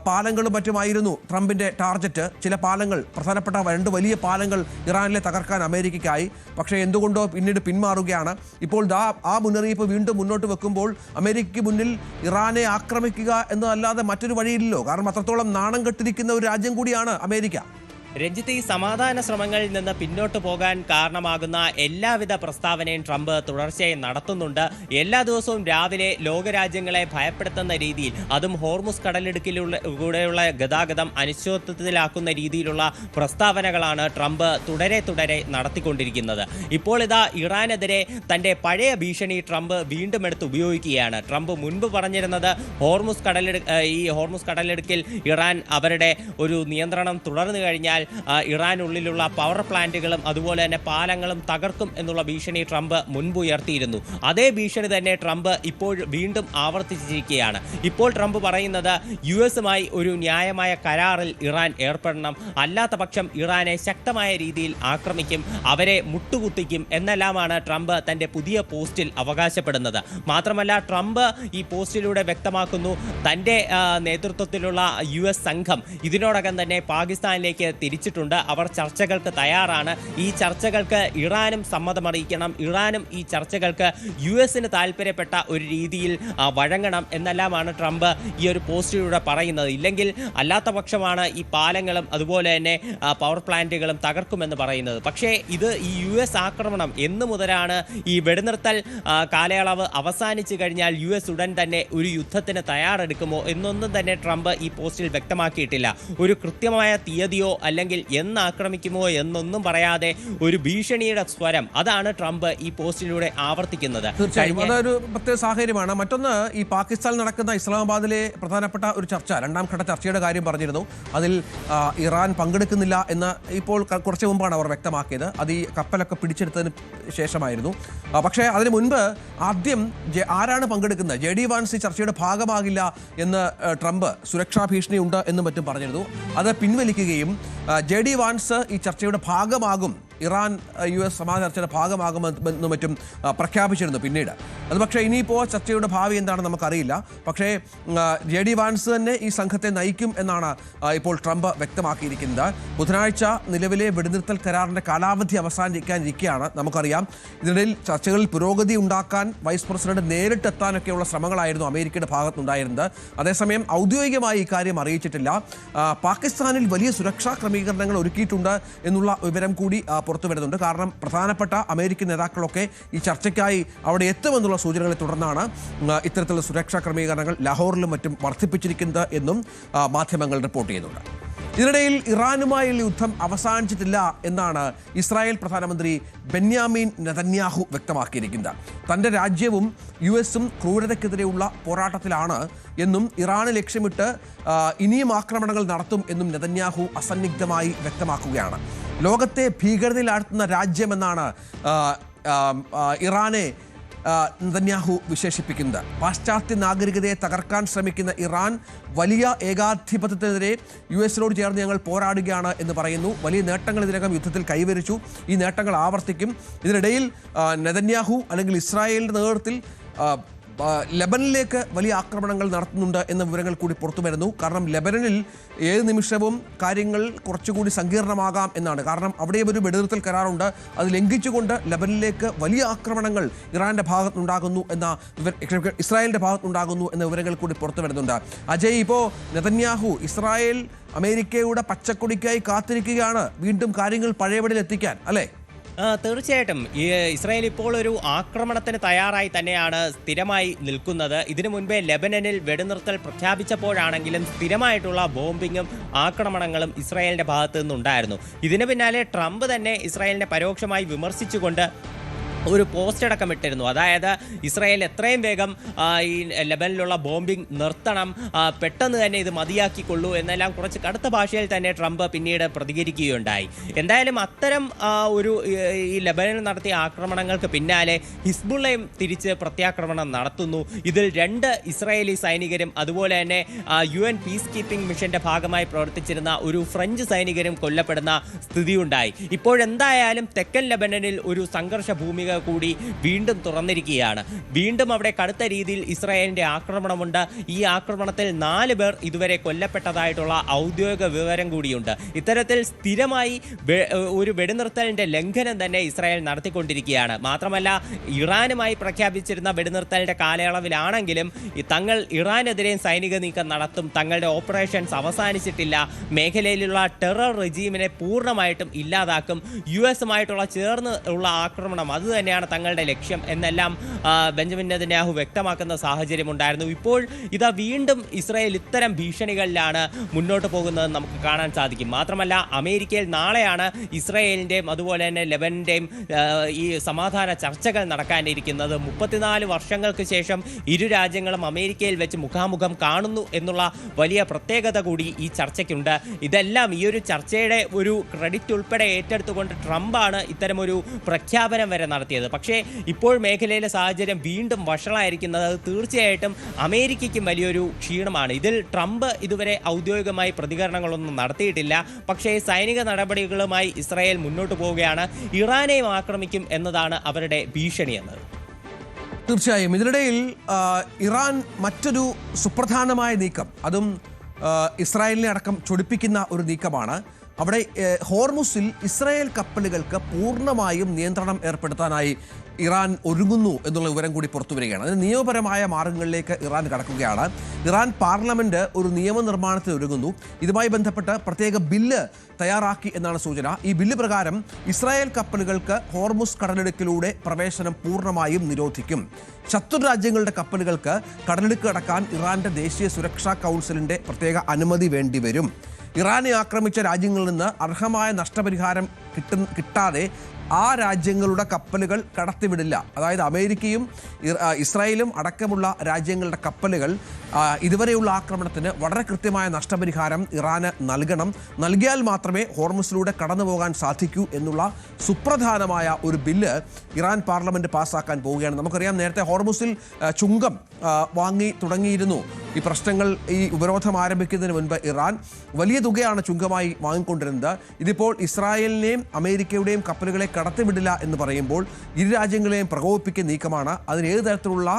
പാലങ്ങളും മറ്റുമായിരുന്നു ട്രംപിൻ്റെ ടാർഗറ്റ്. ചില പാലങ്ങൾ, പ്രധാനപ്പെട്ട 2 വലിയ പാലങ്ങൾ ഇറാനിലെ തകർക്കാൻ അമേരിക്കയ്ക്കായി. പക്ഷേ എന്തുകൊണ്ടോ പിന്നീട് പിന്മാറുകയാണ്. ഇപ്പോൾ ആ മുന്നറിയിപ്പ് വീണ്ടും മുന്നോട്ട് വെക്കുമ്പോൾ അമേരിക്കയ്ക്ക് മുന്നിൽ ഇറാനെ ആക്രമിക്കുക എന്നതല്ലാതെ മറ്റൊരു വഴിയില്ലല്ലോ. കാരണം അത്രത്തോളം നാണം കെട്ടിരിക്കുന്ന ഒരു രാജ്യം കൂടിയാണ് അമേരിക്ക. രഞ്ജിത്ത്, ഈ സമാധാന ശ്രമങ്ങളിൽ നിന്ന് പിന്നോട്ട് പോകാൻ കാരണമാകുന്ന എല്ലാവിധ പ്രസ്താവനയും ട്രംപ് തുടർച്ചയായി നടത്തുന്നുണ്ട്. എല്ലാ ദിവസവും രാവിലെ ലോകരാജ്യങ്ങളെ ഭയപ്പെടുത്തുന്ന രീതിയിൽ, അതും ഹോർമുസ് കടലിടുക്കിലൂടെയുള്ള ഗതാഗതം അനിശ്ചിതത്വത്തിലാക്കുന്ന രീതിയിലുള്ള പ്രസ്താവനകളാണ് ട്രംപ് തുടരെ നടത്തിക്കൊണ്ടിരിക്കുന്നത്. ഇപ്പോൾ ഇതാ ഇറാനെതിരെ തന്റെ പഴയ ഭീഷണി ട്രംപ് വീണ്ടും എടുത്ത് ഉപയോഗിക്കുകയാണ്. ട്രംപ് മുൻപ് പറഞ്ഞിരുന്നത് ഈ ഹോർമുസ് കടലിടുക്കിൽ ഇറാൻ അവരുടെ ഒരു നിയന്ത്രണം തുടർന്നു കഴിഞ്ഞാൽ ഇറാനുള്ളിലുള്ള പവർ പ്ലാന്റുകളും അതുപോലെ തന്നെ പാലങ്ങളും തകർക്കും എന്നുള്ള ഭീഷണി ട്രംപ് മുൻപ് ഉയർത്തിയിരുന്നു. അതേ ഭീഷണി തന്നെ ട്രംപ് ഇപ്പോൾ വീണ്ടും ആവർത്തിച്ചിരിക്കുകയാണ്. ഇപ്പോൾ ട്രംപ് പറയുന്നത് US-മായി ഒരു ന്യായമായ കരാറിൽ ഇറാൻ ഏർപ്പെടണം, അല്ലാത്ത പക്ഷം ഇറാനെ ശക്തമായ രീതിയിൽ ആക്രമിക്കും, അവരെ മുട്ടുകുത്തിക്കും എന്നെല്ലാമാണ് ട്രംപ് തന്റെ പുതിയ പോസ്റ്റിൽ അവകാശപ്പെടുന്നത്. മാത്രമല്ല, ട്രംപ് ഈ പോസ്റ്റിലൂടെ വ്യക്തമാക്കുന്നു തന്റെ നേതൃത്വത്തിലുള്ള US സംഘം ഇതിനോടകം തന്നെ പാകിസ്ഥാനിലേക്ക് തിരിച്ചിട്ടുണ്ട്. അവർ ചർച്ചകൾക്ക് തയ്യാറാണ്. ഈ ചർച്ചകൾക്ക് ഇറാനും സമ്മതമറിയിക്കണം, ഇറാനും ഈ ചർച്ചകൾക്ക് US-ന് താല്പര്യപ്പെട്ട ഒരു രീതിയിൽ വഴങ്ങണം എന്നെല്ലാമാണ് ട്രംപ് ഈ ഒരു പോസ്റ്റിലൂടെ പറയുന്നത്. ഇല്ലെങ്കിൽ അല്ലാത്ത പക്ഷമാണ് ഈ പാലങ്ങളും അതുപോലെ തന്നെ പവർ പ്ലാന്റുകളും തകർക്കുമെന്ന് പറയുന്നത്. പക്ഷേ ഇത് ഈ US ആക്രമണം എന്ന് മുതലാണ് ഈ വെടിനിർത്തൽ കാലയളവ് അവസാനിച്ചു കഴിഞ്ഞാൽ US ഉടൻ തന്നെ ഒരു യുദ്ധത്തിന് തയ്യാറെടുക്കുമോ എന്നൊന്നും തന്നെ ട്രംപ് ഈ പോസ്റ്റിൽ വ്യക്തമാക്കിയിട്ടില്ല. ഒരു കൃത്യമായ തീയതിയോ അല്ലെങ്കിൽ എന്ന് ആക്രമിക്കുമോ എന്നൊന്നും പറയാതെ ഒരു ഭീഷണിയുടെ സ്വരം, അതാണ് ട്രംപ് ഈ പോസ്റ്റിലൂടെ ആവർത്തിക്കുന്നത്. തീർച്ചയായും അതൊരു പ്രത്യേക സാഹചര്യമാണ്. മറ്റൊന്ന്, ഈ പാകിസ്ഥാനിൽ നടക്കുന്ന ഇസ്ലാമാബാദിലെ പ്രധാനപ്പെട്ട ഒരു ചർച്ച, 2ാം ഘട്ട ചർച്ചയുടെ കാര്യം പറഞ്ഞിരുന്നു. അതിൽ ഇറാൻ പങ്കെടുക്കുന്നില്ല എന്ന് ഇപ്പോൾ കുറച്ച് മുമ്പാണ് അവർ വ്യക്തമാക്കിയത്. അത് ഈ കപ്പലൊക്കെ പിടിച്ചെടുത്തതിന് ശേഷമായിരുന്നു. പക്ഷേ അതിന് മുൻപ് ആദ്യം ആരാണ് പങ്കെടുക്കുന്നത്, JD വാൻസ് ഈ ചർച്ചയുടെ ഭാഗമാകില്ല എന്ന് ട്രംപ് സുരക്ഷാ ഭീഷണി ഉണ്ട് എന്നും മറ്റും പറഞ്ഞിരുന്നു. അത് പിൻവലിക്കുകയും JD വാൻസ് ഈ ചർച്ചയുടെ ഭാഗമാകും, ഇറാൻ US സമാധാന ചർച്ചയുടെ ഭാഗമാകുമെന്നും മറ്റും പ്രഖ്യാപിച്ചിരുന്നു പിന്നീട്. അത് പക്ഷേ ഇനിയിപ്പോൾ ചർച്ചയുടെ ഭാവി എന്താണെന്ന് നമുക്കറിയില്ല. പക്ഷേ JD വാൻസ് തന്നെ ഈ സംഘത്തെ നയിക്കും എന്നാണ് ഇപ്പോൾ ട്രംപ് വ്യക്തമാക്കിയിരിക്കുന്നത്. ബുധനാഴ്ച നിലവിലെ വെടിനിർത്തൽ കരാറിൻ്റെ കാലാവധി അവസാനിക്കാനിരിക്കുകയാണ്. നമുക്കറിയാം, ഇതിനിടയിൽ ചർച്ചകളിൽ പുരോഗതി ഉണ്ടാക്കാൻ വൈസ് പ്രസിഡന്റ് നേരിട്ടെത്താനൊക്കെയുള്ള ശ്രമങ്ങളായിരുന്നു അമേരിക്കയുടെ ഭാഗത്തുനിന്നുണ്ടായിരുന്നത്. അതേസമയം ഔദ്യോഗികമായി ഇക്കാര്യം അറിയിച്ചിട്ടില്ല. പാകിസ്ഥാനിൽ വലിയ സുരക്ഷാ ക്രമീകരണങ്ങൾ ഒരുക്കിയിട്ടുണ്ട് എന്നുള്ള വിവരം കൂടി പുറത്തു വരുന്നുണ്ട്. കാരണം പ്രധാനപ്പെട്ട അമേരിക്കൻ നേതാക്കളൊക്കെ ഈ ചർച്ചയ്ക്കായി അവിടെ എത്തുമെന്നുള്ള സൂചനകളെ തുടർന്നാണ് ഇത്തരത്തിലുള്ള സുരക്ഷാ ക്രമീകരണങ്ങൾ ലാഹോറിലും മറ്റും വർദ്ധിപ്പിച്ചിരിക്കുന്നത് എന്നും മാധ്യമങ്ങൾ റിപ്പോർട്ട് ചെയ്യുന്നുണ്ട്. ഇതിനിടയിൽ ഇറാനുമായുള്ള യുദ്ധം അവസാനിച്ചിട്ടില്ല എന്നാണ് ഇസ്രായേൽ പ്രധാനമന്ത്രി ബെന്യാമിൻ നെതന്യാഹു വ്യക്തമാക്കിയിരിക്കുന്നത്. തൻ്റെ രാജ്യവും US-ഉം ക്രൂരതയ്ക്കെതിരെയുള്ള പോരാട്ടത്തിലാണ് എന്നും ഇറാനെ ലക്ഷ്യമിട്ട് ഇനിയും ആക്രമണങ്ങൾ നടത്തും എന്നും നെതന്യാഹു അസന്നിഗ്ധമായി വ്യക്തമാക്കുകയാണ്. ലോകത്തെ ഭീകരതയിലാഴ്ത്തുന്ന രാജ്യമെന്നാണ് ഇറാനെ നെതന്യാഹു വിശേഷിപ്പിക്കുന്നത്. പാശ്ചാത്യ നാഗരികതയെ തകർക്കാൻ ശ്രമിക്കുന്ന ഇറാൻ വലിയ ഏകാധിപത്യത്തിനെതിരെ US-നോട് ചേർന്ന് ഞങ്ങൾ പോരാടുകയാണ് എന്ന് പറയുന്നു. വലിയ നേട്ടങ്ങൾ ഇതിനകം യുദ്ധത്തിൽ കൈവരിച്ചു, ഈ നേട്ടങ്ങൾ ആവർത്തിക്കും. ഇതിനിടയിൽ നെതന്യാഹു അല്ലെങ്കിൽ ഇസ്രായേലിൻ്റെ നേതൃത്വത്തിൽ ലെബനനിലേക്ക് വലിയ ആക്രമണങ്ങൾ നടത്തുന്നുണ്ട് എന്ന വിവരങ്ങൾ കൂടി പുറത്തു വരുന്നു. കാരണം ലെബനനിൽ ഏത് നിമിഷവും കാര്യങ്ങൾ കുറച്ചുകൂടി സങ്കീർണമാകാം എന്നാണ്. കാരണം അവിടെയും ഒരു വെടിനിർത്തൽ കരാറുണ്ട്. അത് ലംഘിച്ചുകൊണ്ട് ലെബനനിലേക്ക് വലിയ ആക്രമണങ്ങൾ ഇറാൻ്റെ ഭാഗത്തുനിന്നുണ്ടാകുന്നു ഇസ്രായേലിൻ്റെ ഭാഗത്തുനിന്നുണ്ടാകുന്നു എന്ന വിവരങ്ങൾ കൂടി പുറത്തു വരുന്നുണ്ട്. അജയ്, ഇപ്പോൾ നെതന്യാഹു ഇസ്രായേൽ അമേരിക്കയുടെ പച്ചക്കൊടിക്കായി കാത്തിരിക്കുകയാണ് വീണ്ടും കാര്യങ്ങൾ പഴയപടിയിൽ എത്തിക്കാൻ, അല്ലേ? തീർച്ചയായിട്ടും ഇസ്രായേൽ ഇപ്പോൾ ഒരു ആക്രമണത്തിന് തയ്യാറായി തന്നെയാണ് സ്ഥിരമായി നിൽക്കുന്നത്. ഇതിനു മുൻപേ ലെബനനിൽ വെടിനിർത്തൽ പ്രഖ്യാപിച്ചപ്പോഴാണെങ്കിലും സ്ഥിരമായിട്ടുള്ള ബോംബിങ്ങും ആക്രമണങ്ങളും ഇസ്രായേലിന്റെ ഭാഗത്തു നിന്നുണ്ടായിരുന്നു. ഇതിന് പിന്നാലെ ട്രംപ് തന്നെ ഇസ്രായേലിനെ പരോക്ഷമായി വിമർശിച്ചുകൊണ്ട് ഒരു പോസ്റ്റ് അടക്കം ഇട്ടിരുന്നു. അതായത് ഇസ്രായേൽ എത്രയും വേഗം ഈ ലെബനിലുള്ള ബോംബിംഗ് നിർത്തണം, പെട്ടെന്ന് തന്നെ ഇത് മതിയാക്കിക്കൊള്ളൂ എന്നെല്ലാം കുറച്ച് കടുത്ത ഭാഷയിൽ തന്നെ ട്രംപ് പിന്നീട് പ്രതികരിക്കുകയുണ്ടായി. എന്തായാലും അത്തരം ഒരു ഈ ലെബനിൽ നടത്തിയ ആക്രമണങ്ങൾക്ക് പിന്നാലെ ഹിസ്ബുള്ളയും തിരിച്ച് പ്രത്യാക്രമണം നടത്തുന്നു. ഇതിൽ 2 ഇസ്രായേലി സൈനികരും അതുപോലെ തന്നെ UN പീസ് കീപ്പിംഗ് മിഷന്റെ ഭാഗമായി പ്രവർത്തിച്ചിരുന്ന ഒരു ഫ്രഞ്ച് സൈനികരും കൊല്ലപ്പെടുന്ന സ്ഥിതിയുണ്ടായി. ഇപ്പോഴെന്തായാലും തെക്കൻ ലെബനനിൽ ഒരു സംഘർഷ ഭൂമിക കൂടി വീണ്ടും തുറന്നിരിക്കുകയാണ്. വീണ്ടും അവിടെ കടുത്ത രീതിയിൽ ഇസ്രായേലിൻ്റെ ആക്രമണമുണ്ട്. ഈ ആക്രമണത്തിൽ 4 പേർ ഇതുവരെ കൊല്ലപ്പെട്ടതായിട്ടുള്ള ഔദ്യോഗിക വിവരം കൂടിയുണ്ട്. ഇത്തരത്തിൽ സ്ഥിരമായി ഒരു വെടിനിർത്തലിൻ്റെ ലംഘനം തന്നെ ഇസ്രായേൽ നടത്തിക്കൊണ്ടിരിക്കുകയാണ്. മാത്രമല്ല, ഇറാനുമായി പ്രഖ്യാപിച്ചിരുന്ന വെടിനിർത്തലിൻ്റെ കാലയളവിലാണെങ്കിലും തങ്ങൾ ഇറാനെതിരെയും സൈനിക നീക്കം നടത്തും, തങ്ങളുടെ ഓപ്പറേഷൻസ് അവസാനിച്ചിട്ടില്ല, മേഖലയിലുള്ള ടെറർ റെജീമിനെ പൂർണ്ണമായിട്ടും ഇല്ലാതാക്കും, US-ഉമായിട്ടുള്ള ചേർന്ന് ഉള്ള ആക്രമണം അതുതന്നെയാണ് തങ്ങളുടെ ലക്ഷ്യം എന്നെല്ലാം ബെഞ്ചമിൻ നെതന്യാഹു വ്യക്തമാക്കുന്ന സാഹചര്യമുണ്ടായിരുന്നു. ഇപ്പോൾ ഇതാ വീണ്ടും ഇസ്രായേൽ ഇത്തരം ഭീഷണികളിലാണ് മുന്നോട്ട് പോകുന്നത് നമുക്ക് കാണാൻ സാധിക്കും. മാത്രമല്ല, അമേരിക്കയിൽ നാളെയാണ് ഇസ്രായേലിൻ്റെയും അതുപോലെ തന്നെ ലെബനൻ്റെയും ഈ സമാധാന ചർച്ചകൾ നടക്കാനിരിക്കുന്നത്. 34 വർഷങ്ങൾക്ക് ശേഷം ഇരു രാജ്യങ്ങളും അമേരിക്കയിൽ വെച്ച് മുഖാമുഖം കാണുന്നു എന്നുള്ള വലിയ പ്രത്യേകത കൂടി ഈ ചർച്ചയ്ക്കുണ്ട്. ഇതെല്ലാം ഈ ഒരു ചർച്ചയുടെ ഒരു ക്രെഡിറ്റ് ഉൾപ്പെടെ ഏറ്റെടുത്തുകൊണ്ട് ട്രംപാണ് ഇത്തരമൊരു പ്രഖ്യാപനം വരെ നടത്തിയത്. പക്ഷേ ഇപ്പോൾ മേഖലയിലെ സാഹചര്യം വീണ്ടും വഷളായിരിക്കുന്നത് തീർച്ചയായിട്ടും അമേരിക്കയ്ക്കും വലിയൊരു ക്ഷീണമാണ്. ഇതിൽ ട്രംപ് ഇതുവരെ ഔദ്യോഗികമായി പ്രതികരണങ്ങളൊന്നും നടത്തിയിട്ടില്ല. പക്ഷേ സൈനിക നടപടികളുമായി ഇസ്രായേൽ മുന്നോട്ട് പോവുകയാണ്. ഇറാനെയും ആക്രമിക്കും എന്നതാണ് അവരുടെ ഭീഷണി എന്നത്. തീർച്ചയായും ഇതിനിടയിൽ ഇറാൻ മറ്റൊരു സുപ്രധാനമായ നീക്കം, അതും ഇസ്രായേലിനെ അടക്കം ചൊടിപ്പിക്കുന്ന ഒരു നീക്കമാണ്. അവിടെ ഹോർമുസിൽ ഇസ്രായേൽ കപ്പലുകൾക്ക് പൂർണ്ണമായും നിയന്ത്രണം ഏർപ്പെടുത്താനായി ഇറാൻ ഒരുങ്ങുന്നു എന്നുള്ള വിവരം കൂടി പുറത്തു വരികയാണ്. അതിന് നിയമപരമായ മാർഗങ്ങളിലേക്ക് ഇറാൻ കടക്കുകയാണ്. ഇറാൻ പാർലമെന്റ് ഒരു നിയമനിർമ്മാണത്തിന് ഒരുങ്ങുന്നു. ഇതുമായി ബന്ധപ്പെട്ട് പ്രത്യേക ബില്ല് തയ്യാറാക്കി എന്നാണ് സൂചന. ഈ ബില്ല് പ്രകാരം ഇസ്രായേൽ കപ്പലുകൾക്ക് ഹോർമുസ് കടലിടുക്കിലൂടെ പ്രവേശനം പൂർണ്ണമായും നിരോധിക്കും. ശത്രു രാജ്യങ്ങളുടെ കപ്പലുകൾക്ക് കടലിടുക്ക് കടക്കാൻ ഇറാന്റെ ദേശീയ സുരക്ഷാ കൗൺസിലിന്റെ പ്രത്യേക അനുമതി വേണ്ടിവരും. ഇറാനെ ആക്രമിച്ച രാജ്യങ്ങളിൽ നിന്ന് അർഹമായ നഷ്ടപരിഹാരം കിട്ടാതെ ആ രാജ്യങ്ങളുടെ കപ്പലുകൾ കടത്തിവിടില്ല. അതായത് അമേരിക്കയും ഇസ്രായേലും അടക്കമുള്ള രാജ്യങ്ങളുടെ കപ്പലുകൾ ഇതുവരെയുള്ള ആക്രമണത്തിന് വളരെ കൃത്യമായ നഷ്ടപരിഹാരം ഇറാന് നൽകണം. നൽകിയാൽ മാത്രമേ ഹോർമുസിലൂടെ കടന്നു പോകാൻ സാധിക്കൂ എന്നുള്ള സുപ്രധാനമായ ഒരു ബില്ല് ഇറാൻ പാർലമെന്റ് പാസ്സാക്കാൻ പോവുകയാണ്. നമുക്കറിയാം, നേരത്തെ ഹോർമുസിൽ ചുങ്കം വാങ്ങി തുടങ്ങിയിരുന്നു. ഈ പ്രശ്നങ്ങൾ, ഈ ഉപരോധം ആരംഭിക്കുന്നതിന് മുൻപ് ഇറാൻ വലിയ തുകയാണ് ചുങ്കമായി വാങ്ങിക്കൊണ്ടിരുന്നത്. ഇതിപ്പോൾ ഇസ്രായേലിനെയും അമേരിക്കയുടെയും കപ്പലുകളെ കടത്തിവിടില്ല എന്ന് പറയുമ്പോൾ ഇരു രാജ്യങ്ങളെയും പ്രകോപിപ്പിക്കുന്ന നീക്കമാണ്. അതിന് ഏത് തരത്തിലുള്ള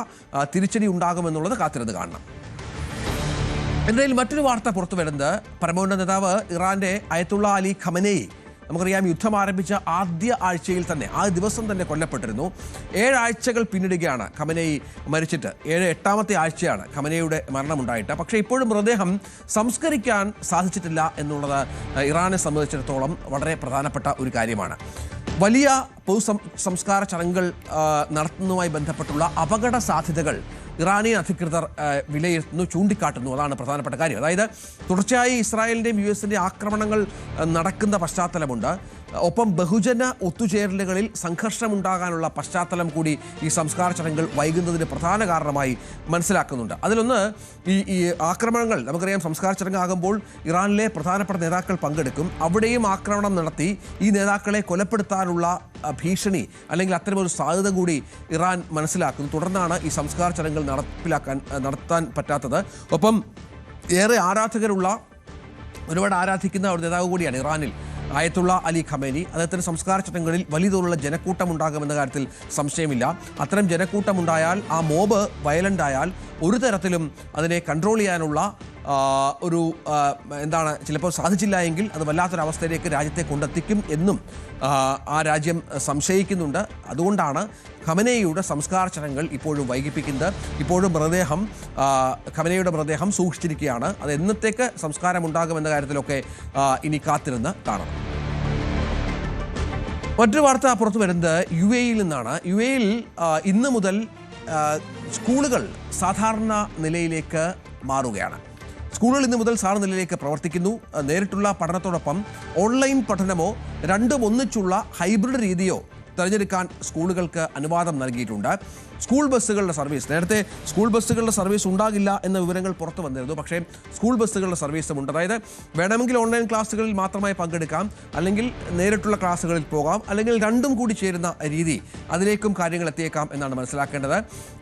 തിരിച്ചടി ഉണ്ടാകുമെന്നുള്ളത് കാത്തിരുന്ന് കാണണം. ഇതിനിടയിൽ മറ്റൊരു വാർത്ത പുറത്തു വരുന്നത്, പരമോന്നത നേതാവ് ഇറാന്റെ അയത്തുള്ള അലി ഖമനേയി, നമുക്കറിയാം യുദ്ധം ആരംഭിച്ച ആദ്യ ആഴ്ചയിൽ തന്നെ, ആ ദിവസം തന്നെ കൊല്ലപ്പെട്ടിരുന്നു. 7 ആഴ്ചകൾ പിന്നിടുകയാണ് ഖമനേയി മരിച്ചിട്ട്. 8ാമത്തെ ആഴ്ചയാണ് ഖമനേയിയുടെ മരണമുണ്ടായിട്ട്. പക്ഷേ ഇപ്പോഴും മൃതദേഹം സംസ്കരിക്കാൻ സാധിച്ചിട്ടില്ല എന്നുള്ളത് ഇറാനെ സംബന്ധിച്ചിടത്തോളം വളരെ പ്രധാനപ്പെട്ട ഒരു കാര്യമാണ്. വലിയ സംസ്കാര ചടങ്ങുകൾ നടത്തുന്നതുമായി ബന്ധപ്പെട്ടുള്ള അപകട സാധ്യതകൾ ഇറാനിയൻ അധികൃതർ വിലയിരുത്തുന്നു, ചൂണ്ടിക്കാട്ടുന്നു. അതാണ് പ്രധാനപ്പെട്ട കാര്യം. അതായത് തുടർച്ചയായി ഇസ്രായേലിൻ്റെയും US-ൻ്റെയും ആക്രമണങ്ങൾ നടക്കുന്ന പശ്ചാത്തലമുണ്ട്. ഒപ്പം ബഹുജന ഒത്തുചേരലുകളിൽ സംഘർഷമുണ്ടാകാനുള്ള പശ്ചാത്തലം കൂടി ഈ സംസ്കാര ചടങ്ങുകൾ വൈകുന്നതിന് പ്രധാന കാരണമായി മനസ്സിലാക്കുന്നുണ്ട്. അതിലൊന്ന് ഈ ആക്രമണങ്ങൾ, നമുക്കറിയാം സംസ്കാര ചടങ്ങാകുമ്പോൾ ഇറാനിലെ പ്രധാനപ്പെട്ട നേതാക്കൾ പങ്കെടുക്കും. അവിടെയും ആക്രമണം നടത്തി ഈ നേതാക്കളെ കൊലപ്പെടുത്താനുള്ള ഭീഷണി അല്ലെങ്കിൽ അത്തരമൊരു സാധ്യത കൂടി ഇറാൻ മനസ്സിലാക്കുന്നു. തുടർന്നാണ് ഈ സംസ്കാര ചടങ്ങുകൾ നടത്താൻ പറ്റാത്തത്. ഒപ്പം ഏറെ ആരാധകരുള്ള, ഒരുപാട് ആരാധിക്കുന്ന ഒരു നേതാവ് കൂടിയാണ് ഇറാനിൽ അയത്തുള്ള അലി ഖമേനി. അദ്ദേഹത്തിൻ്റെ സംസ്കാര ചടങ്ങുകളിൽ വലിയ തോതിലുള്ള ജനക്കൂട്ടമുണ്ടാകുമെന്ന കാര്യത്തിൽ സംശയമില്ല. അത്തരം ജനക്കൂട്ടമുണ്ടായാൽ, ആ മോബ് വയലൻ്റ് ആയാൽ, ഒരു തരത്തിലും അതിനെ കൺട്രോൾ ചെയ്യാനുള്ള ചിലപ്പോൾ സാധിച്ചില്ല എങ്കിൽ അത് വല്ലാത്തൊരവസ്ഥയിലേക്ക് രാജ്യത്തെ കൊണ്ടെത്തിക്കും എന്നും ആ രാജ്യം സംശയിക്കുന്നുണ്ട്. അതുകൊണ്ടാണ് ഖമനേയിയുടെ സംസ്കാര ചടങ്ങുകൾ ഇപ്പോഴും വൈകിപ്പിക്കുന്നത്. ഇപ്പോഴും ഖമനേയിയുടെ മൃതദേഹം സൂക്ഷിച്ചിരിക്കുകയാണ്. അത് എന്നത്തേക്ക് സംസ്കാരം ഉണ്ടാകുമെന്ന കാര്യത്തിലൊക്കെ ഇനി കാത്തിരുന്ന് കാണണം. മറ്റൊരു വാർത്ത പുറത്തു വരുന്നത് UAE-യിൽ നിന്നാണ്. UAE-യിൽ ഇന്ന് മുതൽ സ്കൂളുകൾ സാധാരണ നിലയിലേക്ക് മാറുകയാണ്. സ്കൂളുകൾ ഇന്ന് മുതൽ സാധാരണ നിലയിലേക്ക് പ്രവർത്തിക്കുന്നു. നേരിട്ടുള്ള പഠനത്തോടൊപ്പം ഓൺലൈൻ പഠനമോ രണ്ടും ഒന്നിച്ചുള്ള ഹൈബ്രിഡ് രീതിയോ തിരഞ്ഞെടുക്കാൻ സ്കൂളുകൾക്ക് അനുവാദം നൽകിയിട്ടുണ്ട്. സ്കൂൾ ബസ്സുകളുടെ സർവീസ്, നേരത്തെ സ്കൂൾ ബസ്സുകളുടെ സർവീസ് ഉണ്ടാകില്ല എന്ന വിവരങ്ങൾ പുറത്തു വന്നിരുന്നു. പക്ഷേ സ്കൂൾ ബസ്സുകളുടെ സർവീസും ഉണ്ട്. അതായത് വേണമെങ്കിൽ ഓൺലൈൻ ക്ലാസ്സുകളിൽ മാത്രമായി പങ്കെടുക്കാം, അല്ലെങ്കിൽ നേരിട്ടുള്ള ക്ലാസ്സുകളിൽ പോകാം, അല്ലെങ്കിൽ രണ്ടും കൂടി ചേരുന്ന രീതി, അതിലേക്കും കാര്യങ്ങൾ എത്തിയേക്കാം എന്നാണ് മനസ്സിലാക്കേണ്ടത്.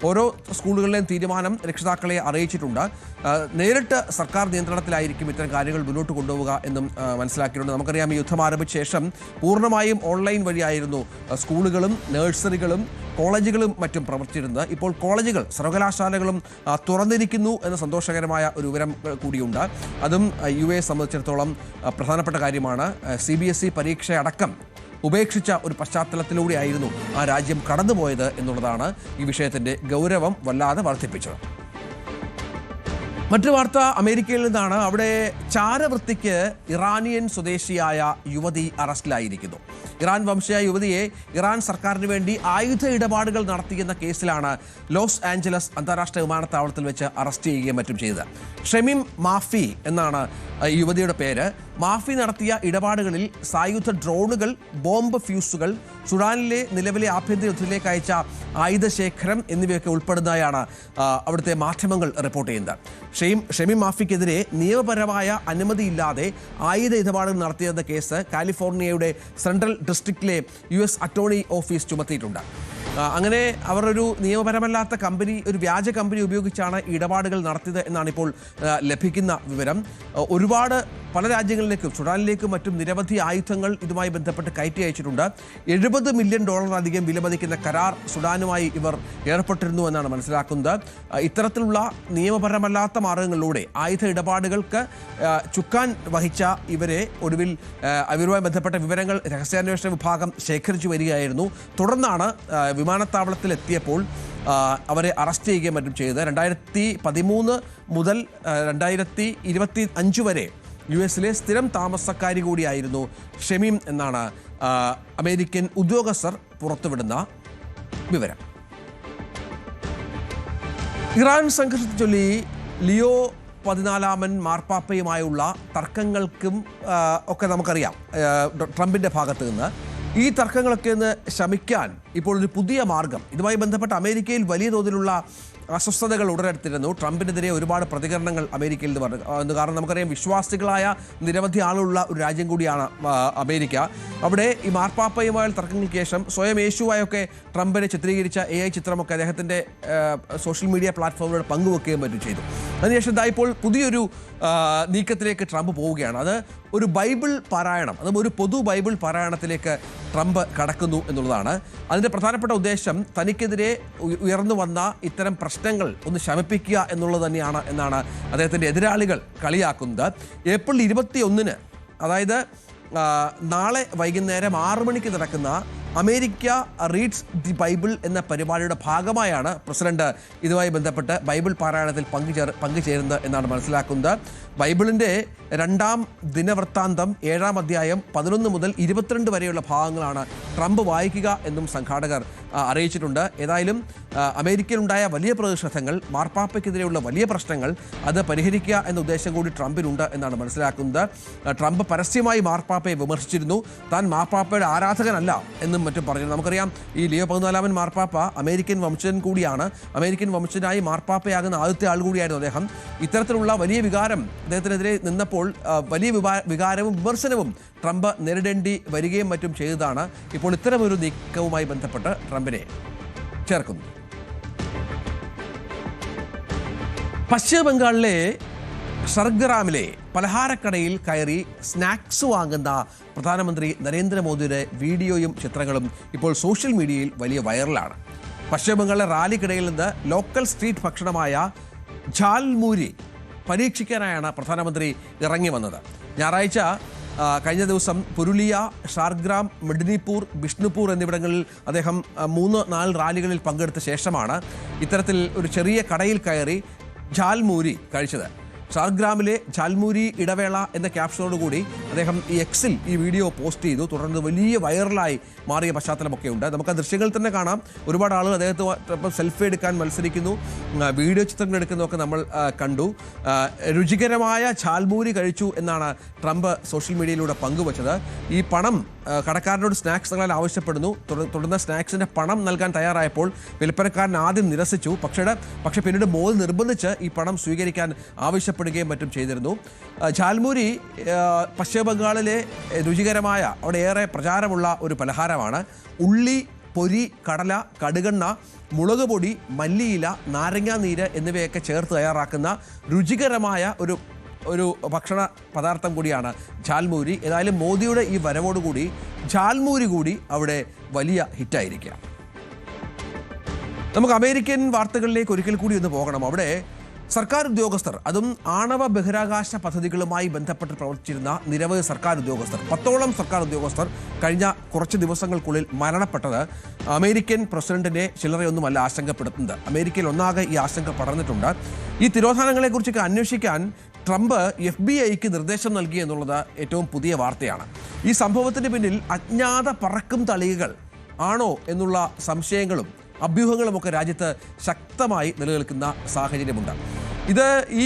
ഓരോ സ്കൂളുകളിലെയും തീരുമാനം രക്ഷിതാക്കളെ അറിയിച്ചിട്ടുണ്ട്. നേരിട്ട് സർക്കാർ നിയന്ത്രണത്തിലായിരിക്കും ഇത്തരം കാര്യങ്ങൾ മുന്നോട്ട് കൊണ്ടുപോവുക എന്നും മനസ്സിലാക്കിയിട്ടുണ്ട്. നമുക്കറിയാം, ഈ യുദ്ധം ആരംഭിച്ച ശേഷം പൂർണ്ണമായും ഓൺലൈൻ വഴിയായിരുന്നു സ്കൂളുകളും നഴ്സറികളും കോളേജുകളും മറ്റും പ്രവർത്തിച്ചിരുന്നത്. ഇപ്പോൾ കോളേജുകൾ സർവകലാശാലകളും തുറന്നിരിക്കുന്നു എന്ന സന്തോഷകരമായ ഒരു വിവരം കൂടിയുണ്ട്. അതും യു.എ സംബന്ധിച്ചിടത്തോളം പ്രധാനപ്പെട്ട കാര്യമാണ്. CBSE പരീക്ഷയടക്കം ഉപേക്ഷിച്ച ഒരു പശ്ചാത്തലത്തിലൂടെയായിരുന്നു ആ രാജ്യം കടന്നുപോയത് എന്നുള്ളതാണ് ഈ വിഷയത്തിൻ്റെ ഗൗരവം വല്ലാതെ വർദ്ധിപ്പിച്ചത്. മറ്റു വാർത്ത അമേരിക്കയിൽ നിന്നാണ്. അവിടെ ചാരവൃത്തിക്ക് ഇറാനിയൻ സ്വദേശിയായ യുവതി അറസ്റ്റിലായിരിക്കുന്നു. ഇറാൻ വംശീയ യുവതിയെ ഇറാൻ സർക്കാരിന് വേണ്ടി ആയുധ ഇടപാടുകൾ നടത്തിയെന്ന കേസിലാണ് ലോസ് ആഞ്ചലസ് അന്താരാഷ്ട്ര വിമാനത്താവളത്തിൽ വെച്ച് അറസ്റ്റ് ചെയ്യുകയും മറ്റും ചെയ്തത്. ഷമീം മാഫി എന്നാണ് യുവതിയുടെ പേര്. മാഫി നടത്തിയ ഇടപാടുകളിൽ സായുധ ഡ്രോണുകൾ, ബോംബ് ഫ്യൂസുകൾ, സുഡാനിലെ നിലവിലെ ആഭ്യന്തര യുദ്ധത്തിലേക്ക് അയച്ച ആയുധശേഖരം എന്നിവയൊക്കെ ഉൾപ്പെടുന്നതായാണ് അവിടുത്തെ മാധ്യമങ്ങൾ റിപ്പോർട്ട് ചെയ്യുന്നത്. ഷമീം മാഫിക്കെതിരെ നിയമപരമായ അനുമതിയില്ലാതെ ആയുധ ഇടപാടുകൾ നടത്തിയെന്ന കേസ് കാലിഫോർണിയയുടെ സെൻട്രൽ ഡിസ്ട്രിക്റ്റിലെ US അറ്റോർണി ഓഫീസ് ചുമത്തിയിട്ടുണ്ട്. അങ്ങനെ അവർ ഒരു നിയമപരമല്ലാത്ത കമ്പനി, ഒരു വ്യാജ കമ്പനി ഉപയോഗിച്ചാണ് ഇടപാടുകൾ നടത്തിയത് എന്നാണ് ഇപ്പോൾ ലഭിക്കുന്ന വിവരം. ഒരുപാട് പല രാജ്യങ്ങളിലേക്കും സുഡാനിലേക്കും മറ്റും നിരവധി ആയുധങ്ങൾ ഇതുമായി ബന്ധപ്പെട്ട് കയറ്റി അയച്ചിട്ടുണ്ട്. $70 മില്യൺ അധികം വിലമതിക്കുന്ന കരാർ സുഡാനുമായി ഇവർ ഏർപ്പെട്ടിരുന്നു എന്നാണ് മനസ്സിലാക്കുന്നത്. ഇത്തരത്തിലുള്ള നിയമപരമല്ലാത്ത മാർഗങ്ങളിലൂടെ ആയുധ ഇടപാടുകൾക്ക് ചുക്കാൻ വഹിച്ച ഇവരെ ഒടുവിൽ അവരുമായി ബന്ധപ്പെട്ട വിവരങ്ങൾ രഹസ്യാന്വേഷണ വിഭാഗം ശേഖരിച്ചു വരികയായിരുന്നു. തുടർന്നാണ് വിമാനത്താവളത്തിൽ എത്തിയപ്പോൾ അവരെ അറസ്റ്റ് ചെയ്യുകയും മറ്റും ചെയ്തത്. 2013 മുതൽ 2025 വരെ US-ലെ സ്ഥിരം താമസക്കാരി കൂടിയായിരുന്നു ഷമീം എന്നാണ് അമേരിക്കൻ ഉദ്യോഗസ്ഥർ പുറത്തുവിടുന്ന വിവരം. ഇറാൻ സംഘർഷത്തെ ചൊല്ലി ലിയോ 14 മാർപ്പാപ്പയുമായുള്ള തർക്കങ്ങൾക്കും ഒക്കെ നമുക്കറിയാം ട്രംപിൻ്റെ ഭാഗത്ത് നിന്ന്. ഈ തർക്കങ്ങളൊക്കെ ഒന്ന് ശമിക്കാൻ ഇപ്പോൾ ഒരു പുതിയ മാർഗം. ഇതുമായി ബന്ധപ്പെട്ട് അമേരിക്കയിൽ വലിയ തോതിലുള്ള അസ്വസ്ഥതകൾ ഉടലെടുത്തിരുന്നു. ട്രംപിനെതിരെ ഒരുപാട് പ്രതികരണങ്ങൾ അമേരിക്കയിൽ നിന്ന് പറഞ്ഞു. കാരണം നമുക്കറിയാം, വിശ്വാസികളായ നിരവധി ആളുള്ള ഒരു രാജ്യം കൂടിയാണ് അമേരിക്ക. അവിടെ ഈ മാർപ്പാപ്പയുമായുള്ള തർക്കങ്ങൾക്ക് ശേഷം സ്വയം യേശുവായൊക്കെ ട്രംപിനെ ചിത്രീകരിച്ച AI ചിത്രമൊക്കെ അദ്ദേഹത്തിൻ്റെ സോഷ്യൽ മീഡിയ പ്ലാറ്റ്ഫോമിലൂടെ പങ്കുവെക്കുകയും മറ്റും ചെയ്തു. അതിനുശേഷം ഇപ്പോൾ പുതിയൊരു നീക്കത്തിലേക്ക് ട്രംപ് പോവുകയാണ്. അത് ഒരു ബൈബിൾ പാരായണം, അതും ഒരു പൊതു ബൈബിൾ പാരായണത്തിലേക്ക് ട്രംപ് കടക്കുന്നു എന്നുള്ളതാണ്. അതിൻ്റെ പ്രധാനപ്പെട്ട ഉദ്ദേശം തനിക്കെതിരെ ഉയർന്നു വന്ന ഇത്തരം പ്രശ്നങ്ങൾ ഒന്ന് ശമിപ്പിക്കുക എന്നുള്ളത് തന്നെയാണ് എന്നാണ് അദ്ദേഹത്തിൻ്റെ എതിരാളികൾ കളിയാക്കുന്നത്. ഏപ്രിൽ 21-ന്, അതായത് നാളെ വൈകുന്നേരം 6 മണിക്ക് നടക്കുന്ന അമേരിക്ക റീഡ്സ് ദി ബൈബിൾ എന്ന പരിപാടിയുടെ ഭാഗമായാണ് പ്രസിഡന്റ് ഇതുമായി ബന്ധപ്പെട്ട് ബൈബിൾ പാരായണത്തിൽ പങ്കുചേരുന്നത് എന്നാണ് മനസ്സിലാക്കുന്നത്. ബൈബിളിൻ്റെ 2-ാം ദിനവൃത്താന്തം 7-ാം അധ്യായം 11 മുതൽ 22 വരെയുള്ള ഭാഗങ്ങളാണ് ട്രംപ് വായിക്കുക എന്നും സംഘാടകർ അറിയിച്ചിട്ടുണ്ട്. ഏതായാലും അമേരിക്കയിലുണ്ടായ വലിയ പ്രതിഷേധങ്ങൾ, മാർപ്പാപ്പയ്ക്കെതിരെയുള്ള വലിയ പ്രശ്നങ്ങൾ, അത് പരിഹരിക്കുക എന്ന ഉദ്ദേശം കൂടി ട്രംപിനുണ്ട് എന്നാണ് മനസ്സിലാക്കുന്നത്. ട്രംപ് പരസ്യമായി മാർപ്പാപ്പയെ വിമർശിച്ചിരുന്നു. താൻ മാർപ്പാപ്പയുടെ ആരാധകനല്ല എന്നും മറ്റും പറഞ്ഞു. നമുക്കറിയാം, ഈ ലിയോ 14 മാർപ്പാപ്പ അമേരിക്കൻ വംശജൻ കൂടിയാണ്. അമേരിക്കൻ വംശജനായി മാർപ്പാപ്പയാകുന്ന ആദ്യത്തെ ആൾ കൂടിയായിരുന്നു അദ്ദേഹം. ഇത്തരത്തിലുള്ള വലിയ വികാരം അദ്ദേഹത്തിനെതിരെ നിന്നപ്പോൾ വലിയ വികാരവും വിമർശനവും ട്രംപ് നേരിടേണ്ടി വരികയും മറ്റും ചെയ്തതാണ് ഇപ്പോൾ ഇത്തരമൊരു നീക്കവുമായി ബന്ധപ്പെട്ട് ട്രംപിനെ ചേർക്കുന്നു. പശ്ചിമ ബംഗാളിലെ ഷർഗ്രാമിലെ പലഹാരക്കടയിൽ കയറി സ്നാക്സ് വാങ്ങുന്ന പ്രധാനമന്ത്രി നരേന്ദ്രമോദിയുടെ വീഡിയോയും ചിത്രങ്ങളും ഇപ്പോൾ സോഷ്യൽ മീഡിയയിൽ വലിയ വൈറലാണ്. പശ്ചിമ ബംഗാളിലെ റാലിക്കിടയിൽ നിന്ന് ലോക്കൽ സ്ട്രീറ്റ് ഭക്ഷണമായ ഝാൽമുരി പരീക്ഷിക്കാനായാണ് പ്രധാനമന്ത്രി ഇറങ്ങി വന്നത്. ഞായറാഴ്ച കഴിഞ്ഞ ദിവസം പുരുലിയ, ഷാർഗ്രാം, മെഡിനിപൂർ, ബിഷ്ണുപൂർ എന്നിവിടങ്ങളിൽ അദ്ദേഹം 3-4 റാലികളിൽ പങ്കെടുത്ത ശേഷമാണ് ഇത്തരത്തിൽ ഒരു ചെറിയ കടയിൽ കയറി ഝാൽമുരി കഴിച്ചത്. ഷാർഗ്രാമിലെ ഝാൽമുരി ഇടവേള എന്ന ക്യാപ്ഷനോടുകൂടി അദ്ദേഹം ഈ എക്സിൽ ഈ വീഡിയോ പോസ്റ്റ് ചെയ്തു. തുടർന്ന് വലിയ വൈറലായി മാറിയ പശ്ചാത്തലമൊക്കെ ഉണ്ട്. നമുക്ക് ആ ദൃശ്യങ്ങളിൽ തന്നെ കാണാം. ഒരുപാട് ആളുകൾ അദ്ദേഹത്തോടൊപ്പം സെൽഫി എടുക്കാൻ മത്സരിക്കുന്നു, വീഡിയോ ചിത്രങ്ങൾ എടുക്കുന്നതൊക്കെ നമ്മൾ കണ്ടു. രുചികരമായ ഝാൽമുരി കഴിച്ചു എന്നാണ് ട്രംപ് സോഷ്യൽ മീഡിയയിലൂടെ പങ്കുവച്ചത്. ഈ പണം കടക്കാരനോട് സ്നാക്സ് നൽകാൻ ആവശ്യപ്പെടുന്നു. തുടർന്ന് സ്നാക്സിൻ്റെ പണം നൽകാൻ തയ്യാറായപ്പോൾ വിൽപ്പനക്കാരൻ ആദ്യം നിരസിച്ചു. പക്ഷേ പിന്നീട് മോദി നിർബന്ധിച്ച് ഈ പണം സ്വീകരിക്കാൻ ആവശ്യപ്പെടുകയും മറ്റും ചെയ്തിരുന്നു. ഝാൽമുരി പശ്ചിമ ബംഗാളിലെ രുചികരമായ, അവിടെ ഏറെ പ്രചാരമുള്ള ഒരു പലഹാരമാണ്. ഉള്ളി, പൊരി, കടല, കടുകെണ്ണ, മുളക് പൊടി, മല്ലിയില, നാരങ്ങാനീര് എന്നിവയൊക്കെ ചേർത്ത് തയ്യാറാക്കുന്ന രുചികരമായ ഒരു ഭക്ഷണ പദാർത്ഥം കൂടിയാണ് ഝാൽമുരി. ഏതായാലും മോദിയുടെ ഈ വരവോടുകൂടി ഝാൽമൂരി കൂടി അവിടെ വലിയ ഹിറ്റായിരിക്കുകയാണ്. നമുക്ക് അമേരിക്കൻ വാർത്തകളിലേക്ക് ഒരിക്കൽ കൂടി ഒന്ന് പോകണം. അവിടെ സർക്കാർ ഉദ്യോഗസ്ഥർ, അതും ആണവ ബഹിരാകാശ പദ്ധതികളുമായി ബന്ധപ്പെട്ട് പ്രവർത്തിച്ചിരുന്ന നിരവധി സർക്കാർ ഉദ്യോഗസ്ഥർ, 10ഓളം സർക്കാർ ഉദ്യോഗസ്ഥർ കഴിഞ്ഞ കുറച്ച് ദിവസങ്ങൾക്കുള്ളിൽ മരണപ്പെട്ടത് അമേരിക്കൻ പ്രസിഡന്റിനെ ചില്ലറയൊന്നുമല്ല ആശങ്കപ്പെടുത്തുന്നത്. അമേരിക്കയിൽ ഒന്നാകെ ഈ ആശങ്ക പടർന്നിട്ടുണ്ട്. ഈ തിരോധാനങ്ങളെക്കുറിച്ചൊക്കെ അന്വേഷിക്കാൻ ട്രംപ് FBI-ക്ക് നിർദ്ദേശം നൽകി എന്നുള്ളത് ഏറ്റവും പുതിയ വാർത്തയാണ്. ഈ സംഭവത്തിന് പിന്നിൽ അജ്ഞാത പറക്കും തളികകൾ ആണോ എന്നുള്ള സംശയങ്ങളും അഭ്യൂഹങ്ങളുമൊക്കെ രാജ്യത്ത് ശക്തമായി നിലനിൽക്കുന്ന സാഹചര്യമുണ്ട്. ഇത് ഈ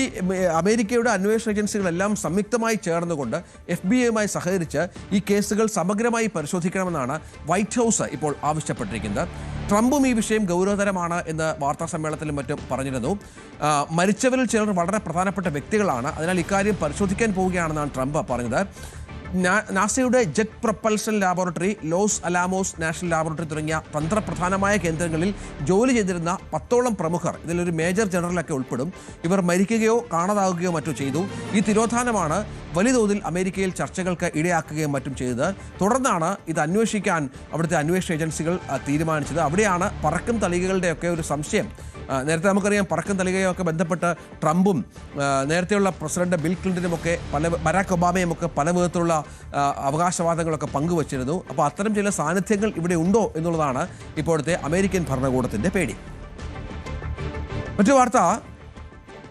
അമേരിക്കയുടെ അന്വേഷണ ഏജൻസികളെല്ലാം സംയുക്തമായി ചേർന്നുകൊണ്ട് FBI-യുമായി സഹകരിച്ച് ഈ കേസുകൾ സമഗ്രമായി പരിശോധിക്കണമെന്നാണ് വൈറ്റ് ഹൗസ് ഇപ്പോൾ ആവശ്യപ്പെട്ടിരിക്കുന്നത്. ട്രംപും ഈ വിഷയം ഗൗരവതരമാണ് എന്ന് വാർത്താ സമ്മേളനത്തിലും മറ്റും പറഞ്ഞിരുന്നു. മരിച്ചവരിൽ ചിലർ വളരെ പ്രധാനപ്പെട്ട വ്യക്തികളാണ്, അതിനാൽ ഇക്കാര്യം പരിശോധിക്കാൻ പോവുകയാണെന്നാണ് ട്രംപ് പറഞ്ഞത്. നാസയുടെ jet propulsion laboratory, Los Alamos national laboratory തുടങ്ങിയ തന്ത്രപ്രധാനമായ കേന്ദ്രങ്ങളിൽ ജോലി ചെയ്തിരുന്ന 10ഓളം പ്രമുഖർ, ഇതിലൊരു മേജർ ജനറലൊക്കെ ഉൾപ്പെടും, ഇവർ മരിക്കുകയോ കാണാതാവുകയോ മറ്റോ ചെയ്തു. ഈ തിരോധാനമാണ് വലിയ തോതിൽ അമേരിക്കയിൽ ചർച്ചകൾക്ക് ഇടയാക്കുകയും മറ്റും ചെയ്തത്. തുടർന്നാണ് ഇത് അന്വേഷിക്കാൻ അവിടുത്തെ അന്വേഷണ ഏജൻസികൾ തീരുമാനിച്ചത്. അവിടെയാണ് പറക്കും തളികകളുടെയൊക്കെ ഒരു സംശയം. നേരത്തെ നമുക്കറിയാം, പറക്കും തളികയൊക്കെ ബന്ധപ്പെട്ട് ട്രംപും നേരത്തെയുള്ള പ്രസിഡന്റ് ബിൽ ക്ലിന്റനുമൊക്കെ ബരാക് ഒബാമയുമൊക്കെ പല വിധത്തിലുള്ള അവകാശവാദങ്ങളൊക്കെ പങ്കുവച്ചിരുന്നു. അപ്പോൾ അത്തരം ചില സാന്നിധ്യങ്ങൾ ഇവിടെ ഉണ്ടോ എന്നുള്ളതാണ് ഇപ്പോഴത്തെ അമേരിക്കൻ ഭരണകൂടത്തിൻ്റെ പേടി. മറ്റു വാർത്ത,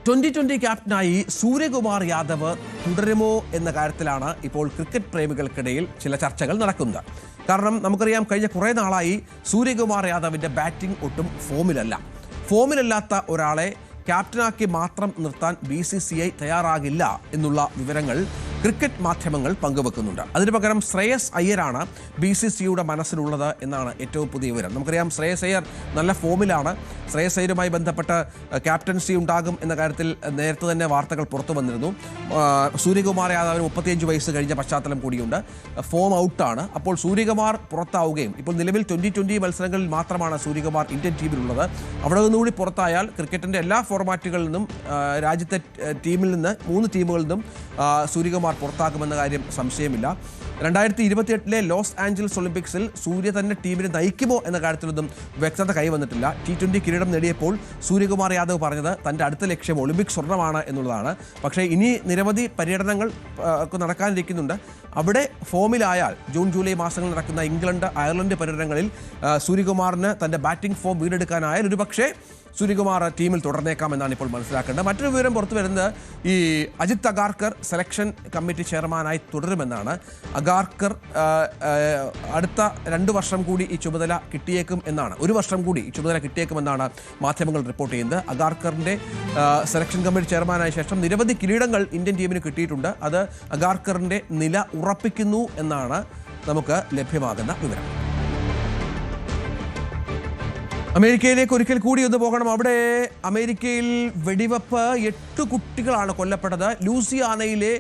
2020 ക്യാപ്റ്റനായി സൂര്യകുമാർ യാദവ് തുടരുമോ എന്ന കാര്യത്തിലാണ് ഇപ്പോൾ ക്രിക്കറ്റ് പ്രേമികൾക്കിടയിൽ ചില ചർച്ചകൾ നടക്കുന്നത്. കാരണം നമുക്കറിയാം, കഴിഞ്ഞ കുറേ നാളായി സൂര്യകുമാർ യാദവിൻ്റെ ബാറ്റിംഗ് ഒട്ടും ഫോമിലല്ലാത്ത ഒരാളെ ക്യാപ്റ്റനാക്കി മാത്രം നിർത്താൻ BCCI തയ്യാറാകില്ല എന്നുള്ള വിവരങ്ങൾ ക്രിക്കറ്റ് മാധ്യമങ്ങൾ പങ്കുവെക്കുന്നുണ്ട്. അതിനു പകരം ശ്രേയസ് അയ്യരാണ് BCCIയുടെ മനസ്സിലുള്ളത് എന്നാണ് ഏറ്റവും പുതിയ വിവരം. നമുക്കറിയാം, ശ്രേയസ് അയ്യർ നല്ല ഫോമിലാണ്. ശ്രേയസ് അയ്യരുമായി ബന്ധപ്പെട്ട് ക്യാപ്റ്റൻസി ഉണ്ടാകും എന്ന കാര്യത്തിൽ നേരത്തെ തന്നെ വാർത്തകൾ പുറത്തു വന്നിരുന്നു. സൂര്യകുമാർ യാദവിന് 35 വയസ്സ് കഴിഞ്ഞ പശ്ചാത്തലം കൂടിയുണ്ട്. ഫോം ഔട്ടാണ്. അപ്പോൾ സൂര്യകുമാർ പുറത്താവുകയും, ഇപ്പോൾ നിലവിൽ 2020 മത്സരങ്ങളിൽ മാത്രമാണ് സൂര്യകുമാർ ഇന്ത്യൻ ടീമിലുള്ളത്. അവിടെ നിന്നുകൂടി പുറത്തായാൽ ക്രിക്കറ്റിൻ്റെ എല്ലാ ഫോർമാറ്റുകളിൽ നിന്നും രാജ്യത്തെ ടീമിൽ നിന്ന് 3 ടീമുകളിൽ നിന്നും സൂര്യകുമാർ പുറത്താക്കുമെന്ന കാര്യം സംശയമില്ല. 2028 ലോസ് ആഞ്ചലസ് ഒളിമ്പിക്സിൽ സൂര്യ തന്നെ ടീമിനെ നയിക്കുമോ എന്ന കാര്യത്തിലൊന്നും വ്യക്തത കൈവന്നിട്ടില്ല. T20 കിരീടം നേടിയപ്പോൾ സൂര്യകുമാർ യാദവ് പറഞ്ഞത് തൻ്റെ അടുത്ത ലക്ഷ്യം ഒളിമ്പിക് സ്വർണ്ണമാണ് എന്നുള്ളതാണ്. പക്ഷേ ഇനി നിരവധി പര്യടനങ്ങൾ നടക്കാനിരിക്കുന്നുണ്ട്. അവിടെ ഫോമിലായാൽ ജൂൺ ജൂലൈ മാസങ്ങളിൽ നടക്കുന്ന ഇംഗ്ലണ്ട് അയർലൻഡ് പര്യടനങ്ങളിൽ സൂര്യകുമാറിന് തൻ്റെ ബാറ്റിംഗ് ഫോം വീണ്ടെടുക്കാനായാൽ ഒരുപക്ഷേ സൂര്യകുമാർ ടീമിൽ തുടർന്നേക്കാം എന്നാണ് ഇപ്പോൾ മനസ്സിലാക്കേണ്ടത്. മറ്റൊരു വിവരം പുറത്തു വരുന്നത്, ഈ അജിത് അഗാർക്കർ സെലക്ഷൻ കമ്മിറ്റി ചെയർമാനായി തുടരുമെന്നാണ്. അഗാർക്കർ അടുത്ത 2 വർഷം കൂടി ഈ ചുമതല കിട്ടിയേക്കും എന്നാണ്, 1 വർഷം കൂടി ഈ ചുമതല കിട്ടിയേക്കുമെന്നാണ് മാധ്യമങ്ങൾ റിപ്പോർട്ട് ചെയ്യുന്നത്. അഗാർക്കറിൻ്റെ സെലക്ഷൻ കമ്മിറ്റി ചെയർമാനായ ശേഷം നിരവധി കിരീടങ്ങൾ ഇന്ത്യൻ ടീമിന് കിട്ടിയിട്ടുണ്ട്. അത് അഗാർക്കറിൻ്റെ നില ഉറപ്പിക്കുന്നു എന്നാണ് നമുക്ക് ലഭ്യമാകുന്ന വിവരം. അമേരിക്കയിലേക്ക് ഒരിക്കൽ കൂടി ഒന്ന് പോകണം. അവിടെ അമേരിക്കയിൽ വെടിവെപ്പ്, 8 കുട്ടികളാണ് കൊല്ലപ്പെട്ടത്. ലൂസിയാനയിലെ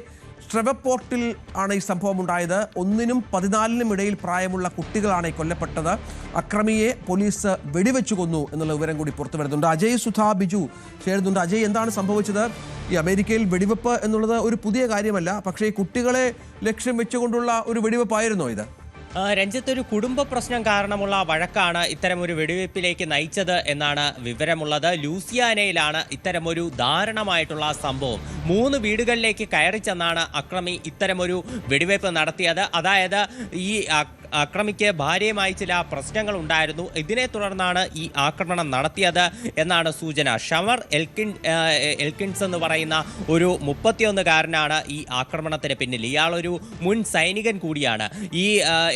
ട്രെവപ്പോർട്ടിൽ ആണ് ഈ സംഭവം ഉണ്ടായത്. 1-നും 14-നും ഇടയിൽ പ്രായമുള്ള കുട്ടികളാണ് ഈ കൊല്ലപ്പെട്ടത്. അക്രമിയെ പോലീസ് വെടിവെച്ചു കൊന്നു എന്നുള്ള വിവരം കൂടി പുറത്തു വരുന്നുണ്ട്. അജയ് സുധാ ബിജു ചേരുന്നുണ്ട്. അജയ്, എന്താണ് സംഭവിച്ചത്? ഈ അമേരിക്കയിൽ വെടിവെപ്പ് എന്നുള്ളത് ഒരു പുതിയ കാര്യമല്ല, പക്ഷേ ഈ കുട്ടികളെ ലക്ഷ്യം വെച്ചുകൊണ്ടുള്ള ഒരു വെടിവെപ്പായിരുന്നോ ഇത്? രഞ്ജിത്ത്, ഒരു കുടുംബ പ്രശ്നം കാരണമുള്ള വഴക്കാണ് ഇത്തരമൊരു വെടിവയ്പ്പിലേക്ക് നയിച്ചത് എന്നാണ് വിവരമുള്ളത്. ലൂസിയാനയിലാണ് ഇത്തരമൊരു ദാരുണമായിട്ടുള്ള സംഭവം. 3 വീടുകളിലേക്ക് കയറി ചെന്നാണ് അക്രമി ഇത്തരമൊരു വെടിവയ്പ്പ് നടത്തിയത്. അതായത് ഈ അക്രമിക്ക് ഭാര്യയുമായി ചില പ്രശ്നങ്ങൾ ഉണ്ടായിരുന്നു. ഇതിനെ തുടർന്നാണ് ഈ ആക്രമണം നടത്തിയത് എന്നാണ് സൂചന. ഷമർ എൽക്കിൻസ് എന്ന് പറയുന്ന ഒരു 31-കാരനാണ് ഈ ആക്രമണത്തിന് പിന്നിൽ. ഇയാളൊരു മുൻ സൈനികൻ കൂടിയാണ്. ഈ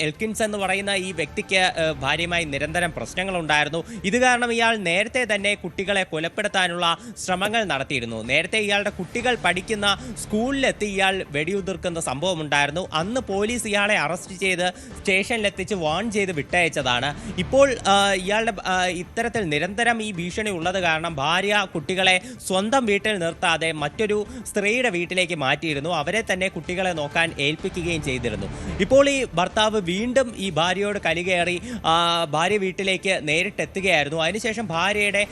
എൽക്കിൻസ് എന്ന് പറയുന്ന ഈ വ്യക്തിക്ക് ഭാര്യയുമായി നിരന്തരം പ്രശ്നങ്ങളുണ്ടായിരുന്നു. ഇത് കാരണം ഇയാൾ നേരത്തെ തന്നെ കുട്ടികളെ കൊലപ്പെടുത്താനുള്ള ശ്രമങ്ങൾ നടത്തിയിരുന്നു. നേരത്തെ ഇയാളുടെ കുട്ടികൾ പഠിക്കുന്ന സ്കൂളിലെത്തി ഇയാൾ വെടിയുതിർക്കുന്ന സംഭവമുണ്ടായിരുന്നു. അന്ന് പോലീസ് ഇയാളെ അറസ്റ്റ് ചെയ്ത് സ്റ്റേഷനിലെത്തിച്ച് വാൺ ചെയ്ത് വിട്ടയച്ചതാണ്. ഇപ്പോൾ ഇയാളുടെ ഇത്തരത്തിൽ നിരന്തരം ഈ ഭീഷണി ഉള്ളത് കാരണം ഭാര്യ കുട്ടികളെ സ്വന്തം വീട്ടിൽ നിർത്താതെ മറ്റൊരു സ്ത്രീയുടെ വീട്ടിലേക്ക് മാറ്റിയിരുന്നു. അവരെ തന്നെ കുട്ടികളെ നോക്കാൻ ഏൽപ്പിക്കുകയും ചെയ്തിരുന്നു. ഇപ്പോൾ ഈ ഭർത്താവ് വീണ്ടും ഈ ഭാര്യയോട് കലികേറി ഭാര്യ വീട്ടിലേക്ക് നേരിട്ടെത്തുകയായിരുന്നു. അതിനുശേഷം ഭാര്യയുടെ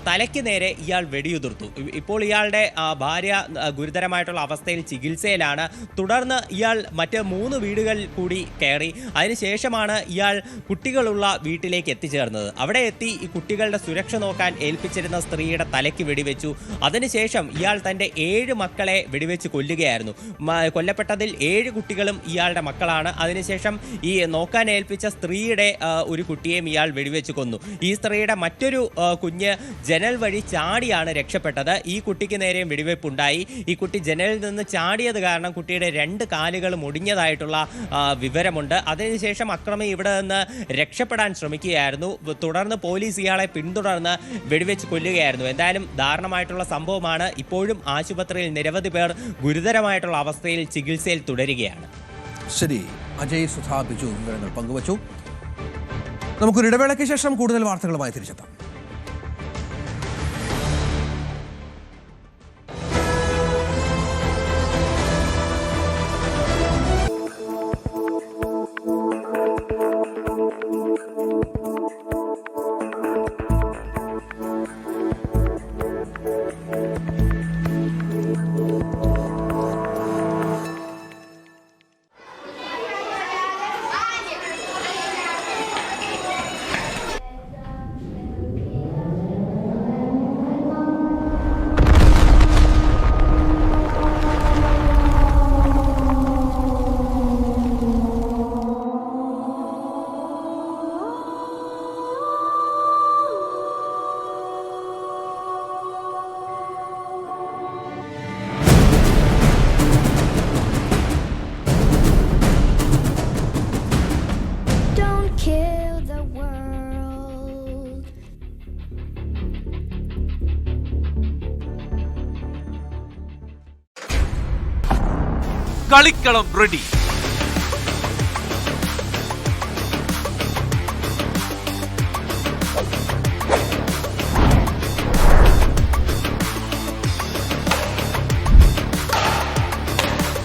തലയ്ക്ക് നേരെ ഇയാൾ വെടിയുതിർത്തു. ഇപ്പോൾ ഇയാളുടെ ഭാര്യ ഗുരുതരമായിട്ടുള്ള അവസ്ഥയിൽ ചികിത്സയിലാണ്. തുടർന്ന് ഇയാൾ മറ്റ് 3 വീടുകളിൽ കൂടി കയറി. അതിനുശേഷം ശേഷമാണ് ഇയാൾ കുട്ടികളുള്ള വീട്ടിലേക്ക് എത്തിച്ചേർന്നത്. അവിടെ എത്തി ഈ കുട്ടികളുടെ സുരക്ഷ നോക്കാൻ ഏൽപ്പിച്ചിരുന്ന സ്ത്രീയുടെ തലയ്ക്ക് വെടിവെച്ചു. അതിനുശേഷം ഇയാൾ തൻ്റെ 7 മക്കളെ വെടിവെച്ച് കൊല്ലുകയായിരുന്നു. കൊല്ലപ്പെട്ടതിൽ 7 കുട്ടികളും ഇയാളുടെ മക്കളാണ്. അതിനുശേഷം ഈ നോക്കാൻ ഏൽപ്പിച്ച സ്ത്രീയുടെ ഒരു കുട്ടിയെയും ഇയാൾ വെടിവെച്ച് കൊന്നു. ഈ സ്ത്രീയുടെ മറ്റൊരു കുഞ്ഞ് ജനൽ വഴി ചാടിയാണ് രക്ഷപ്പെട്ടത്. ഈ കുട്ടിക്ക് നേരെയും വെടിവെപ്പുണ്ടായി. ഈ കുട്ടി ജനലിൽ നിന്ന് ചാടിയത് കാരണം കുട്ടിയുടെ 2 കാലുകളും ഒടിഞ്ഞതായിട്ടുള്ള വിവരമുണ്ട്. അതിനുശേഷം അക്രമി ഇവിടെ നിന്ന് രക്ഷപ്പെടാൻ ശ്രമിക്കുകയായിരുന്നു. തുടർന്ന് പോലീസ് ഇയാളെ പിന്തുടർന്ന് വെടിവെച്ച് കൊല്ലുകയായിരുന്നു. എന്തായാലും ദാരുണമായിട്ടുള്ള സംഭവമാണ്. ഇപ്പോഴും ആശുപത്രിയിൽ നിരവധി പേർ ഗുരുതരമായിട്ടുള്ള അവസ്ഥയിൽ ചികിത്സയിൽ തുടരുകയാണ്. ശരി, അജയ്, സുധാ, ബിജു വിവരങ്ങൾ പങ്കുവച്ചു. നമുക്കൊരു ഇടവേളയ്ക്ക് ശേഷം കൂടുതൽ വാർത്തകളുമായി തിരിച്ചെത്താം. കളിക്കളം റെഡി.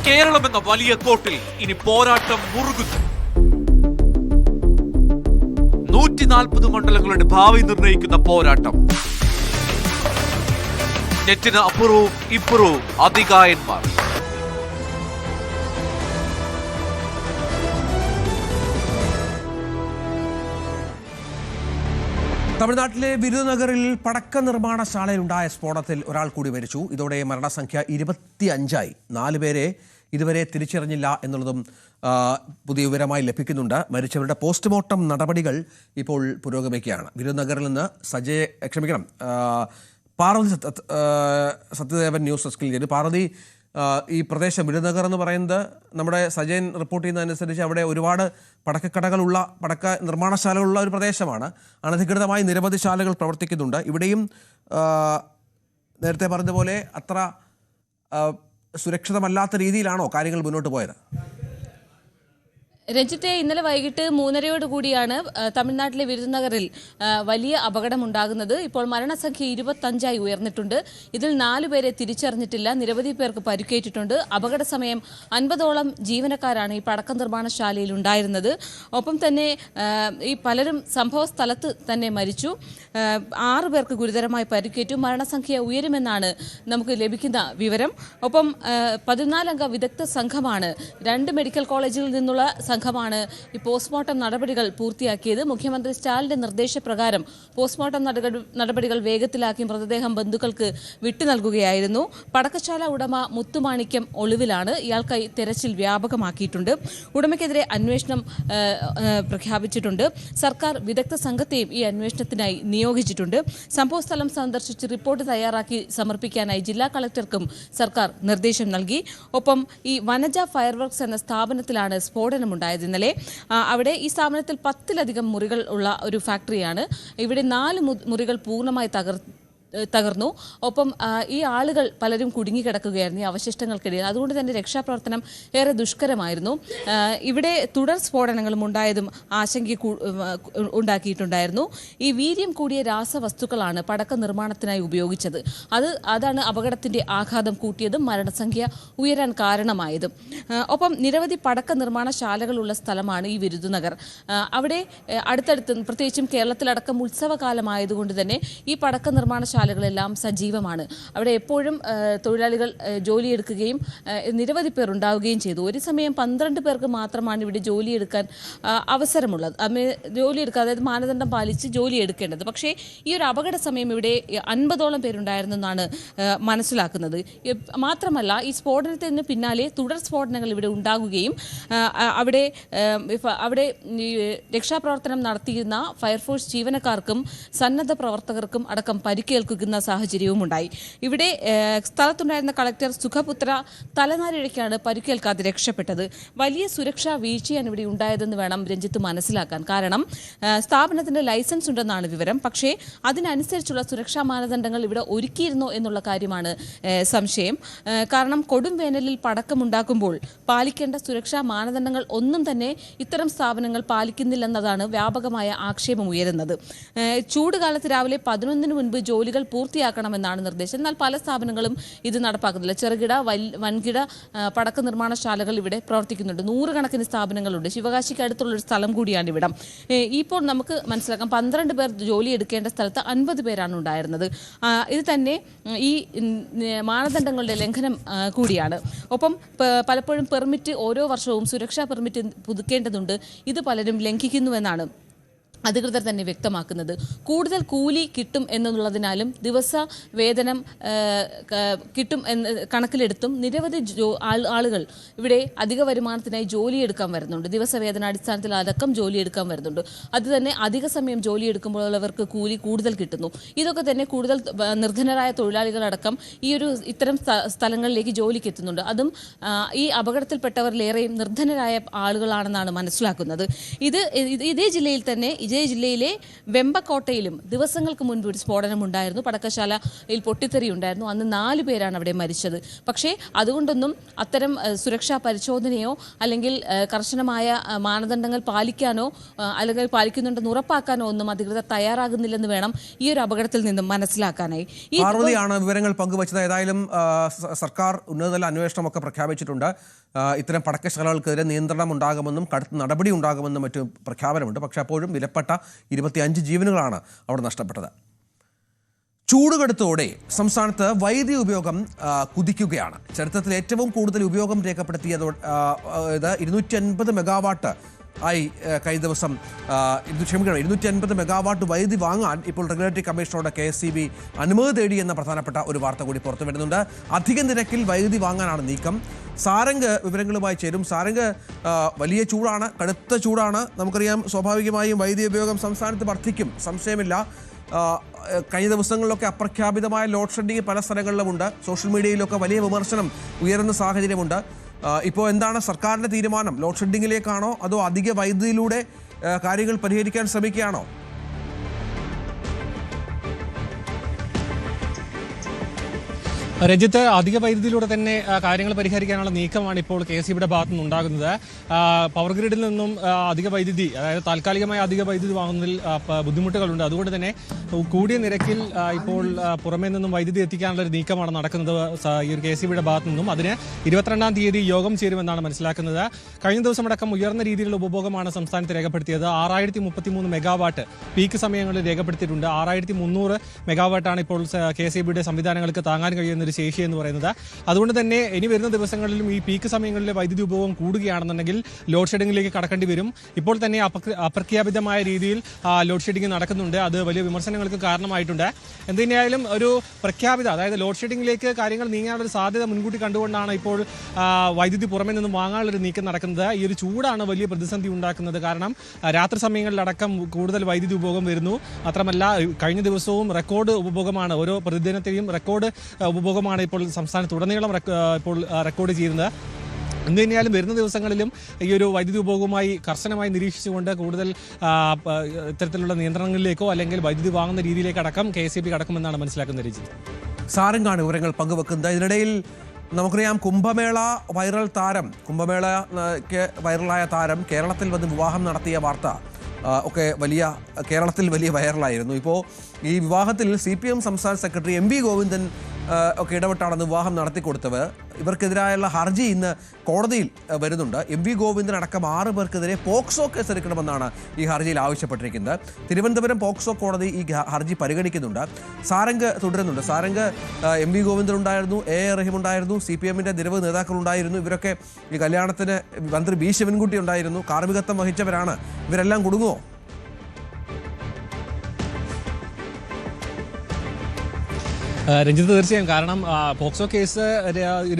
കേരളം എന്ന വലിയ കോട്ടിൽ ഇനി പോരാട്ടം മുറുകുന്നു. 140 മണ്ഡലങ്ങളുടെ ഭാവി നിർണയിക്കുന്ന പോരാട്ടം. നെറ്റിന് അപ്പുറവും ഇപ്പുറവും അതികായന്മാർ. തമിഴ്നാട്ടിലെ വിരുദനഗറിൽ പടക്ക നിർമ്മാണശാലയിലുണ്ടായ സ്ഫോടനത്തിൽ ഒരാൾ കൂടി മരിച്ചു. ഇതോടെ മരണസംഖ്യ 25ആയി. 4 പേരെ ഇതുവരെ തിരിച്ചറിഞ്ഞില്ല എന്നുള്ളതും പുതിയ വിവരമായി ലഭിക്കുന്നുണ്ട്. മരിച്ചവരുടെ പോസ്റ്റ്മോർട്ടം നടപടികൾ ഇപ്പോൾ പുരോഗമിക്കുകയാണ്. വിരുദനഗറിൽ നിന്ന് പാർവതി സത്യദേവൻ ന്യൂസ് ഡെസ്കിൽ ചെയ്തു. പാർവതി, ഈ പ്രദേശം വിരുദനഗർ എന്ന് പറയുന്നത് നമ്മുടെ സജയൻ റിപ്പോർട്ട് ചെയ്യുന്നതനുസരിച്ച് അവിടെ ഒരുപാട് പടക്കക്കടകളുള്ള പടക്ക നിർമ്മാണശാലകളുള്ള ഒരു പ്രദേശമാണ്. അനധികൃതമായി നിരവധി ശാലകൾ പ്രവർത്തിക്കുന്നുണ്ട്. ഇവിടെയും നേരത്തെ പറഞ്ഞതുപോലെ അത്ര സുരക്ഷിതമല്ലാത്ത രീതിയിലാണോ കാര്യങ്ങൾ മുന്നോട്ട് പോയത്? രഞ്ജിത്തെ, ഇന്നലെ വൈകിട്ട് 3:30 കൂടിയാണ് തമിഴ്നാട്ടിലെ വിരുദനഗറിൽ വലിയ അപകടമുണ്ടാകുന്നത്. ഇപ്പോൾ മരണസംഖ്യ 25ആയി ഉയർന്നിട്ടുണ്ട്. ഇതിൽ 4 പേരെ തിരിച്ചറിഞ്ഞിട്ടില്ല. നിരവധി പേർക്ക് പരിക്കേറ്റിട്ടുണ്ട്. അപകട സമയം 50ഓളം ജീവനക്കാരാണ് ഈ പടക്ക നിർമ്മാണശാലയിൽ ഉണ്ടായിരുന്നത്. ഒപ്പം തന്നെ ഈ പലരും സംഭവ സ്ഥലത്ത് തന്നെ മരിച്ചു. 6 പേർക്ക് ഗുരുതരമായി പരിക്കേറ്റു. മരണസംഖ്യ ഉയരുമെന്നാണ് നമുക്ക് ലഭിക്കുന്ന വിവരം. ഒപ്പം 14-അംഗ വിദഗ്ധ സംഘമാണ് 2 മെഡിക്കൽ കോളേജുകളിൽ നിന്നുള്ള സംഘമാണ് ഈ പോസ്റ്റ്മോർട്ടം നടപടികൾ പൂർത്തിയാക്കിയത്. മുഖ്യമന്ത്രി സ്റ്റാലിന്റെ നിർദ്ദേശപ്രകാരം പോസ്റ്റ്മോർട്ടം നടപടികൾ വേഗത്തിലാക്കി മൃതദേഹം ബന്ധുക്കൾക്ക് വിട്ടു നൽകുകയായിരുന്നു. പടക്കശാല ഉടമ മുത്തുമാണിക്യം ഒളിവിലാണ്. ഇയാൾക്കായി തെരച്ചിൽ വ്യാപകമാക്കിയിട്ടുണ്ട്. ഉടമയ്ക്കെതിരെ അന്വേഷണം പ്രഖ്യാപിച്ചിട്ടുണ്ട്. സർക്കാർ വിദഗ്ധ സംഘത്തെയും ഈ അന്വേഷണത്തിനായി നിയോഗിച്ചിട്ടുണ്ട്. സംഭവസ്ഥലം സന്ദർശിച്ച് റിപ്പോർട്ട് തയ്യാറാക്കി സമർപ്പിക്കാനായി ജില്ലാ കളക്ടർക്കും സർക്കാർ നിർദ്ദേശം നൽകി. ഒപ്പം ഈ വനജ ഫയർവർക്സ് എന്ന സ്ഥാപനത്തിലാണ് സ്ഫോടനമുണ്ടായത് ഇന്നലെ. അവിടെ ഈ സ്ഥാപനത്തിൽ 10-ലധികം മുറികൾ ഉള്ള ഒരു ഫാക്ടറിയാണ്. ഇവിടെ 4 മുറികൾ പൂർണ്ണമായി തകർന്നു. ഒപ്പം ഈ ആളുകൾ പലരും കുടുങ്ങിക്കിടക്കുകയായിരുന്നു ഈ അവശിഷ്ടങ്ങൾക്കിടയിൽ. അതുകൊണ്ട് തന്നെ രക്ഷാപ്രവർത്തനം ഏറെ ദുഷ്കരമായിരുന്നു. ഇവിടെ തുടർ സ്ഫോടനങ്ങളും ഉണ്ടായതും ആശങ്ക ഉണ്ടാക്കിയിട്ടുണ്ടായിരുന്നു. ഈ വീര്യം കൂടിയ രാസവസ്തുക്കളാണ് പടക്ക നിർമ്മാണത്തിനായി ഉപയോഗിച്ചത്. അതാണ് അപകടത്തിന്റെ ആഘാതം കൂട്ടിയതും മരണസംഖ്യ ഉയരാൻ കാരണമായതും. ഒപ്പം നിരവധി പടക്ക നിർമ്മാണശാലകളുള്ള സ്ഥലമാണ് ഈ വിരുദനഗർ. അവിടെ അടുത്തടുത്ത്, പ്രത്യേകിച്ചും കേരളത്തിലടക്കം ഉത്സവകാലമായതുകൊണ്ട് തന്നെ ഈ പടക്ക നിർമ്മാണശാല നിർമ്മാണശാലകളെല്ലാം സജീവമാണ്. അവിടെ എപ്പോഴും തൊഴിലാളികൾ ജോലിയെടുക്കുകയും നിരവധി പേർ ഉണ്ടാവുകയും ചെയ്തു. ഒരു സമയം 12 പേർക്ക് മാത്രമാണ് ഇവിടെ ജോലിയെടുക്കാൻ അവസരമുള്ളത്. ജോലിയെടുക്കുക, അതായത് മാനദണ്ഡം പാലിച്ച് ജോലിയെടുക്കേണ്ടത്. പക്ഷേ ഈ ഒരു അപകട സമയം ഇവിടെ 50ഓളം പേരുണ്ടായിരുന്നെന്നാണ് മനസ്സിലാക്കുന്നത്. മാത്രമല്ല, ഈ സ്ഫോടനത്തിന് പിന്നാലെ തുടർ സ്ഫോടനങ്ങൾ ഇവിടെ ഉണ്ടാകുകയും അവിടെ രക്ഷാപ്രവർത്തനം നടത്തിയിരുന്ന ഫയർഫോഴ്സ് ജീവനക്കാർക്കും സന്നദ്ധ പ്രവർത്തകർക്കും അടക്കം പരിക്കേൽക്കുന്ന സാഹചര്യവും ഉണ്ടായി. ഇവിടെ സ്ഥലത്തുണ്ടായിരുന്ന കളക്ടർ സുഖപുത്ര തലനാരിഴയ്ക്കാണ് പരിക്കേൽക്കാതെ രക്ഷപ്പെട്ടത്. വലിയ സുരക്ഷാ വീഴ്ചയാണ് ഇവിടെ ഉണ്ടായതെന്ന് വേണം രഞ്ജിത്ത് മനസ്സിലാക്കാൻ. കാരണം സ്ഥാപനത്തിന്റെ ലൈസൻസ് ഉണ്ടെന്നാണ് വിവരം. പക്ഷേ അതിനനുസരിച്ചുള്ള സുരക്ഷാ മാനദണ്ഡങ്ങൾ ഇവിടെ ഒരുക്കിയിരുന്നോ എന്നുള്ള കാര്യമാണ് സംശയം. കാരണം കൊടും വേനലിൽ പടക്കമുണ്ടാക്കുമ്പോൾ പാലിക്കേണ്ട സുരക്ഷാ മാനദണ്ഡങ്ങൾ ഒന്നും തന്നെ ഇത്തരം സ്ഥാപനങ്ങൾ പാലിക്കുന്നില്ലെന്നതാണ് വ്യാപകമായ ആക്ഷേപം ഉയരുന്നത്. ചൂടുകാലത്ത് രാവിലെ 11 മുൻപ് ജോലികൾ പൂർത്തിയാക്കണമെന്നാണ് നിർദ്ദേശം. എന്നാൽ പല സ്ഥാപനങ്ങളും ഇത് നടപ്പാക്കുന്നില്ല. ചെറുകിട വൻകിട പടക്ക നിർമ്മാണശാലകൾ ഇവിടെ പ്രവർത്തിക്കുന്നുണ്ട്. 100 കണക്കിന് സ്ഥാപനങ്ങളുണ്ട്. ശിവകാശിക്ക് അടുത്തുള്ളൊരു സ്ഥലം കൂടിയാണ് ഇവിടം. ഇപ്പോൾ നമുക്ക് മനസ്സിലാക്കാം, 12 പേർ ജോലി എടുക്കേണ്ട സ്ഥലത്ത് 50 പേരാണ് ഉണ്ടായിരുന്നത്. ഇത് തന്നെ ഈ മാനദണ്ഡങ്ങളുടെ ലംഘനം കൂടിയാണ്. ഒപ്പം പലപ്പോഴും പെർമിറ്റ് ഓരോ വർഷവും സുരക്ഷാ പെർമിറ്റ് പുതുക്കേണ്ടതുണ്ട്. ഇത് പലരും ലംഘിക്കുന്നുവെന്നാണ് അധികൃതർ തന്നെ വ്യക്തമാക്കുന്നത്. കൂടുതൽ കൂലി കിട്ടും എന്നുള്ളതിനാലും ദിവസ വേതനം കിട്ടും എന്ന് കണക്കിലെടുത്തും നിരവധി ആളുകൾ ഇവിടെ അധിക വരുമാനത്തിനായി ജോലിയെടുക്കാൻ വരുന്നുണ്ട്. ദിവസവേതനാടിസ്ഥാനത്തിൽ അടക്കം ജോലിയെടുക്കാൻ വരുന്നുണ്ട്. അത് തന്നെ അധിക സമയം ജോലിയെടുക്കുമ്പോഴവർക്ക് കൂലി കൂടുതൽ കിട്ടുന്നു. ഇതൊക്കെ തന്നെ കൂടുതൽ നിർധനരായ തൊഴിലാളികളടക്കം ഇത്തരം സ്ഥലങ്ങളിലേക്ക് ജോലിക്ക് എത്തുന്നുണ്ട്. അതും ഈ അപകടത്തിൽപ്പെട്ടവരിലേറെയും നിർധനരായ ആളുകളാണെന്നാണ് മനസ്സിലാക്കുന്നത്. ഇതേ ജില്ലയിലെ വെമ്പക്കോട്ടയിലും ദിവസങ്ങൾക്ക് മുൻപ് ഒരു സ്ഫോടനം ഉണ്ടായിരുന്നു. പടക്കശാലയിൽ പൊട്ടിത്തെറി ഉണ്ടായിരുന്നു. അന്ന് 4 പേരാണ് അവിടെ മരിച്ചത്. പക്ഷേ അതുകൊണ്ടൊന്നും അത്തരം സുരക്ഷാ പരിശോധനയോ അല്ലെങ്കിൽ കർശനമായ മാനദണ്ഡങ്ങൾ പാലിക്കാനോ അല്ലെങ്കിൽ പാലിക്കുന്നുണ്ടെന്ന് ഉറപ്പാക്കാനോ ഒന്നും അധികൃതർ തയ്യാറാകുന്നില്ലെന്ന് വേണം ഈ ഒരു അപകടത്തിൽ നിന്നും മനസ്സിലാക്കാനായി. പാർവതിയാണ് വിവരങ്ങൾ പങ്കുവച്ചത്. ഏതായാലും സർക്കാർ ഉന്നതതല അന്വേഷണമൊക്കെ പ്രഖ്യാപിച്ചിട്ടുണ്ട്. ഇത്തരം പടക്കശാലകൾക്കെതിരെ നിയന്ത്രണം ഉണ്ടാകുമെന്നും കടുത്ത നടപടി ഉണ്ടാകുമെന്നും മറ്റും പ്രഖ്യാപനമുണ്ട്. പക്ഷേ അപ്പോഴും വിലപ്പെട്ട 25 ജീവനുകളാണ് അവിടെ നഷ്ടപ്പെട്ടത്. ചൂടുകടുത്തോടെ സംസ്ഥാനത്ത് വൈദ്യുതി ഉപയോഗം കുതിക്കുകയാണ്. ചരിത്രത്തിൽ ഏറ്റവും കൂടുതൽ ഉപയോഗം രേഖപ്പെടുത്തിയത് 250 മെഗാവാട്ട് ആയി കഴിഞ്ഞ ദിവസം 250 മെഗാവാട്ട് വൈദ്യുതി വാങ്ങാൻ ഇപ്പോൾ റെഗുലേറ്ററി കമ്മീഷനോട് KSEB അനുമതി തേടി എന്ന പ്രധാനപ്പെട്ട ഒരു വാർത്ത കൂടി പുറത്തു വരുന്നുണ്ട്. അധിക നിരക്കിൽ വൈദ്യുതി വാങ്ങാനാണ് നീക്കം. സാരംഗ് വിവരങ്ങളുമായി ചേരും. സാരംഗ്, വലിയ ചൂടാണ്, കടുത്ത ചൂടാണ്. നമുക്കറിയാം, സ്വാഭാവികമായും വൈദ്യുതി ഉപയോഗം സംസ്ഥാനത്ത് വർദ്ധിക്കും, സംശയമില്ല. കഴിഞ്ഞ ദിവസങ്ങളിലൊക്കെ അപ്രഖ്യാപിതമായ ലോഡ് ഷെഡിങ് പല സ്ഥലങ്ങളിലുമുണ്ട്. സോഷ്യൽ മീഡിയയിലൊക്കെ വലിയ വിമർശനം ഉയരുന്ന സാഹചര്യമുണ്ട്. ഇപ്പോൾ എന്താണ് സർക്കാരിൻ്റെ തീരുമാനം? ലോഡ് ഷെഡിങ്ങിലേക്കാണോ അതോ അധിക വൈദ്യുതിയിലൂടെ കാര്യങ്ങൾ പരിഹരിക്കാൻ ശ്രമിക്കുകയാണോ? രഞ്ജിത്ത്, അധിക വൈദ്യുതിയിലൂടെ തന്നെ കാര്യങ്ങൾ പരിഹരിക്കാനുള്ള നീക്കമാണ് ഇപ്പോൾ KSEBിയുടെ ഭാഗത്തു നിന്നുണ്ടാകുന്നത്. പവർ ഗ്രിഡിൽ നിന്നും അധിക വൈദ്യുതി, അതായത് താൽക്കാലികമായ അധിക വൈദ്യുതി വാങ്ങുന്നതിൽ ബുദ്ധിമുട്ടുകളുണ്ട്. അതുകൊണ്ട് തന്നെ കൂടിയ നിരക്കിൽ ഇപ്പോൾ പുറമേ നിന്നും വൈദ്യുതി എത്തിക്കാനുള്ള ഒരു നീക്കമാണ് നടക്കുന്നത് ഈ ഒരു KSEBിയുടെ ഭാഗത്തു നിന്നും. അതിന് 22-ാം തീയതി യോഗം ചേരുമെന്നാണ് മനസ്സിലാക്കുന്നത്. കഴിഞ്ഞ ദിവസം അടക്കം ഉയർന്ന രീതിയിലുള്ള ഉപഭോഗമാണ് സംസ്ഥാനത്ത് രേഖപ്പെടുത്തിയത്. 6033 മെഗാവാട്ട് പീക്ക് സമയങ്ങളിൽ രേഖപ്പെടുത്തിയിട്ടുണ്ട്. 6300 മെഗാവാട്ടാണ് ഇപ്പോൾ KSEBിയുടെ സംവിധാനങ്ങൾക്ക് താങ്ങാൻ കഴിയുന്ന ശേഷി എന്ന് പറയുന്നത്. അതുകൊണ്ട് തന്നെ ഇനി വരുന്ന ദിവസങ്ങളിലും ഈ പീക്ക് സമയങ്ങളിലെ വൈദ്യുതി ഉപയോഗം കൂടുകയാണെന്നുണ്ടെങ്കിൽ ലോഡ് ഷെഡിങ്ങിലേക്ക് കടക്കേണ്ടി വരും. ഇപ്പോൾ തന്നെ അപ്രഖ്യാപിതമായ രീതിയിൽ ലോഡ് ഷെഡിങ് നടക്കുന്നുണ്ട്. അത് വലിയ വിമർശനങ്ങൾക്ക് കാരണമായിട്ടുണ്ട്. എന്തിനായാലും ഒരു പ്രഖ്യാപിത, അതായത് ലോഡ് ഷെഡിങ്ങിലേക്ക് കാര്യങ്ങൾ നീങ്ങാനുള്ള ഒരു സാധ്യത മുൻകൂട്ടി കണ്ടുകൊണ്ടാണ് ഇപ്പോൾ വൈദ്യുതി പുറമെ നിന്നും വാങ്ങാനുള്ളൊരു നീക്കം നടക്കുന്നത്. ഈ ഒരു ചൂടാണ് വലിയ പ്രതിസന്ധി ഉണ്ടാക്കുന്നത്. കാരണം രാത്രി സമയങ്ങളിലടക്കം കൂടുതൽ വൈദ്യുതി ഉപഭോഗം വരുന്നു. മാത്രമല്ല, കഴിഞ്ഞ ദിവസവും റെക്കോർഡ് ഉപഭോഗമാണ്. ഓരോ പ്രതിദിനത്തെയും റെക്കോർഡ് ഉപഭോഗമാണ് ഇപ്പോൾ സംസ്ഥാനത്തുടനീളം ഇപ്പോൾ റെക്കോർഡ് ചെയ്യുന്നത്. എന്ത് തന്നെയാലും വരുന്ന ദിവസങ്ങളിലും ഈ ഒരു വൈദ്യുതി ഉപഭോഗവുമായി കർശനമായി നിരീക്ഷിച്ചുകൊണ്ട് കൂടുതൽ ഇത്തരത്തിലുള്ള നിയന്ത്രണങ്ങളിലേക്കോ അല്ലെങ്കിൽ വൈദ്യുതി വാങ്ങുന്ന രീതിയിലേക്ക് അടക്കം KSEB കടക്കുമെന്നാണ് മനസ്സിലാക്കുന്ന രീതി. സാരംഗാണ് വിവരങ്ങൾ പങ്കുവെക്കുന്നത്. ഇതിനിടയിൽ നമുക്കറിയാം, കുംഭമേള വൈറലായ താരം കേരളത്തിൽ വന്ന് വിവാഹം നടത്തിയ വാർത്ത ഒക്കെ കേരളത്തിൽ വലിയ വൈറലായിരുന്നു. ഇപ്പോൾ ഈ വിവാഹത്തിൽ CPM സംസ്ഥാന സെക്രട്ടറി MV ഗോവിന്ദൻ ഒക്കെ ഇടപെട്ടാണ് വിവാഹം നടത്തിക്കൊടുത്തത്. ഇവർക്കെതിരായുള്ള ഹർജി ഇന്ന് കോടതിയിൽ വരുന്നുണ്ട്. MV ഗോവിന്ദൻ അടക്കം 6 പേർക്കെതിരെ പോക്സോ കേസ് എടുക്കണമെന്നാണ് ഈ ഹർജിയിൽ ആവശ്യപ്പെട്ടിരിക്കുന്നത്. തിരുവനന്തപുരം പോക്സോ കോടതി ഈ ഹർജി പരിഗണിക്കുന്നുണ്ട്. സാരംഗ് തുടരുന്നുണ്ട്. സാരംഗ്, MV ഗോവിന്ദൻ ഉണ്ടായിരുന്നു, A.A. റഹീം ഉണ്ടായിരുന്നു, CPM-ന്റെ നിരവധി നേതാക്കളുണ്ടായിരുന്നു. ഇവരൊക്കെ ഈ കല്യാണത്തിന് മന്ത്രി B. ശിവൻകുട്ടി ഉണ്ടായിരുന്നു. കാർമ്മികത്വം വഹിച്ചവരാണ്. ഇവരെല്ലാം കുടുങ്ങുമോ? രഞ്ജിത്ത്, തീർച്ചയായും. കാരണം പോക്സോ കേസ്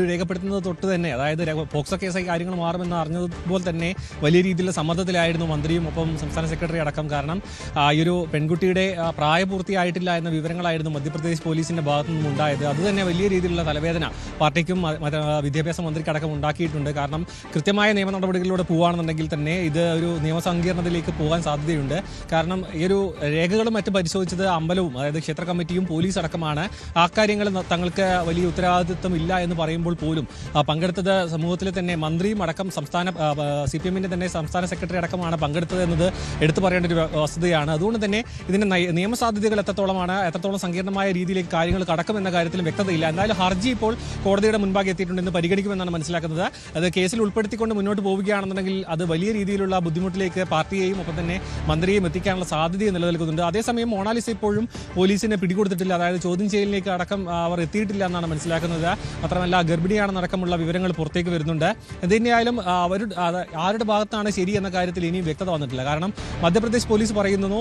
രേഖപ്പെടുത്തുന്നത് തൊട്ട് തന്നെ, അതായത് പോക്സോ കേസായി കാര്യങ്ങൾ മാറുമെന്ന് അറിഞ്ഞതുപോലെ തന്നെ വലിയ രീതിയിലുള്ള സമ്മർദ്ദത്തിലായിരുന്നു മന്ത്രിയും ഒപ്പം സംസ്ഥാന സെക്രട്ടറി അടക്കം. കാരണം ഈ ഒരു പെൺകുട്ടിയുടെ പ്രായപൂർത്തിയായിട്ടില്ല എന്ന വിവരങ്ങളായിരുന്നു മധ്യപ്രദേശ് പോലീസിന്റെ ഭാഗത്തു നിന്നും ഉണ്ടായത്. അതുതന്നെ വലിയ രീതിയിലുള്ള തലവേദന പാർട്ടിക്കും വിദ്യാഭ്യാസ മന്ത്രിക്കടക്കം ഉണ്ടാക്കിയിട്ടുണ്ട്. കാരണം കൃത്യമായ നിയമ നടപടികളിലൂടെ പോവുകയാണെന്നുണ്ടെങ്കിൽ തന്നെ ഇത് ഒരു നിയമസങ്കീർണതയിലേക്ക് പോകാൻ സാധ്യതയുണ്ട്. കാരണം ഈ ഒരു രേഖകളും മറ്റും പരിശോധിച്ചത് അമ്പലവും, അതായത് ക്ഷേത്ര കമ്മിറ്റിയും പോലീസ് അടക്കമാണ്. ആ കാര്യങ്ങൾ തങ്ങൾക്ക് വലിയ ഉത്തരവാദിത്വം ഇല്ല എന്ന് പറയുമ്പോൾ പോലും പങ്കെടുത്തത് സമൂഹത്തിൽ തന്നെ മന്ത്രിയും അടക്കം സംസ്ഥാന CPM-ന്റെ തന്നെ സംസ്ഥാന സെക്രട്ടറി അടക്കമാണ് പങ്കെടുത്തത് എന്നത് എടുത്തു പറയേണ്ട ഒരു വസ്തുതയാണ്. അതുകൊണ്ട് തന്നെ ഇതിന്റെ നിയമസാധ്യതകൾ എത്രത്തോളം സങ്കീർണമായ രീതിയിലേക്ക് കാര്യങ്ങൾ കടക്കുമെന്ന കാര്യത്തിലും വ്യക്തതയില്ല. എന്തായാലും ഹർജി ഇപ്പോൾ കോടതിയുടെ മുൻപാകെ എത്തിയിട്ടുണ്ട്, ഇന്ന് പരിഗണിക്കുമെന്നാണ് മനസ്സിലാക്കുന്നത്. അത് കേസിൽ ഉൾപ്പെടുത്തിക്കൊണ്ട് മുന്നോട്ട് പോവുകയാണെന്നുണ്ടെങ്കിൽ അത് വലിയ രീതിയിലുള്ള ബുദ്ധിമുട്ടിലേക്ക് പാർട്ടിയെയും ഒപ്പം തന്നെ മന്ത്രിയെയും എത്തിക്കാനുള്ള സാധ്യത നിലനിൽക്കുന്നുണ്ട്. അതേസമയം മൊണാലിസ ഇപ്പോഴും പോലീസിനെ പിടികൊടുത്തിട്ടില്ല, അതായത് ചോദ്യം ചെയ്യലിലേക്ക് അടക്കം അവർ എത്തിയിട്ടില്ല എന്നാണ് മനസ്സിലാക്കുന്നത്. മാത്രമല്ല ഗർഭിണിയാണെന്നടക്കമുള്ള വിവരങ്ങൾ പുറത്തേക്ക് വരുന്നുണ്ട്. എന്തുതന്നെയായാലും ആരുടെ ഭാഗത്താണ് ശരി എന്ന കാര്യത്തിൽ ഇനിയും വ്യക്തത വന്നിട്ടില്ല. കാരണം മധ്യപ്രദേശ് പോലീസ് പറയുന്നു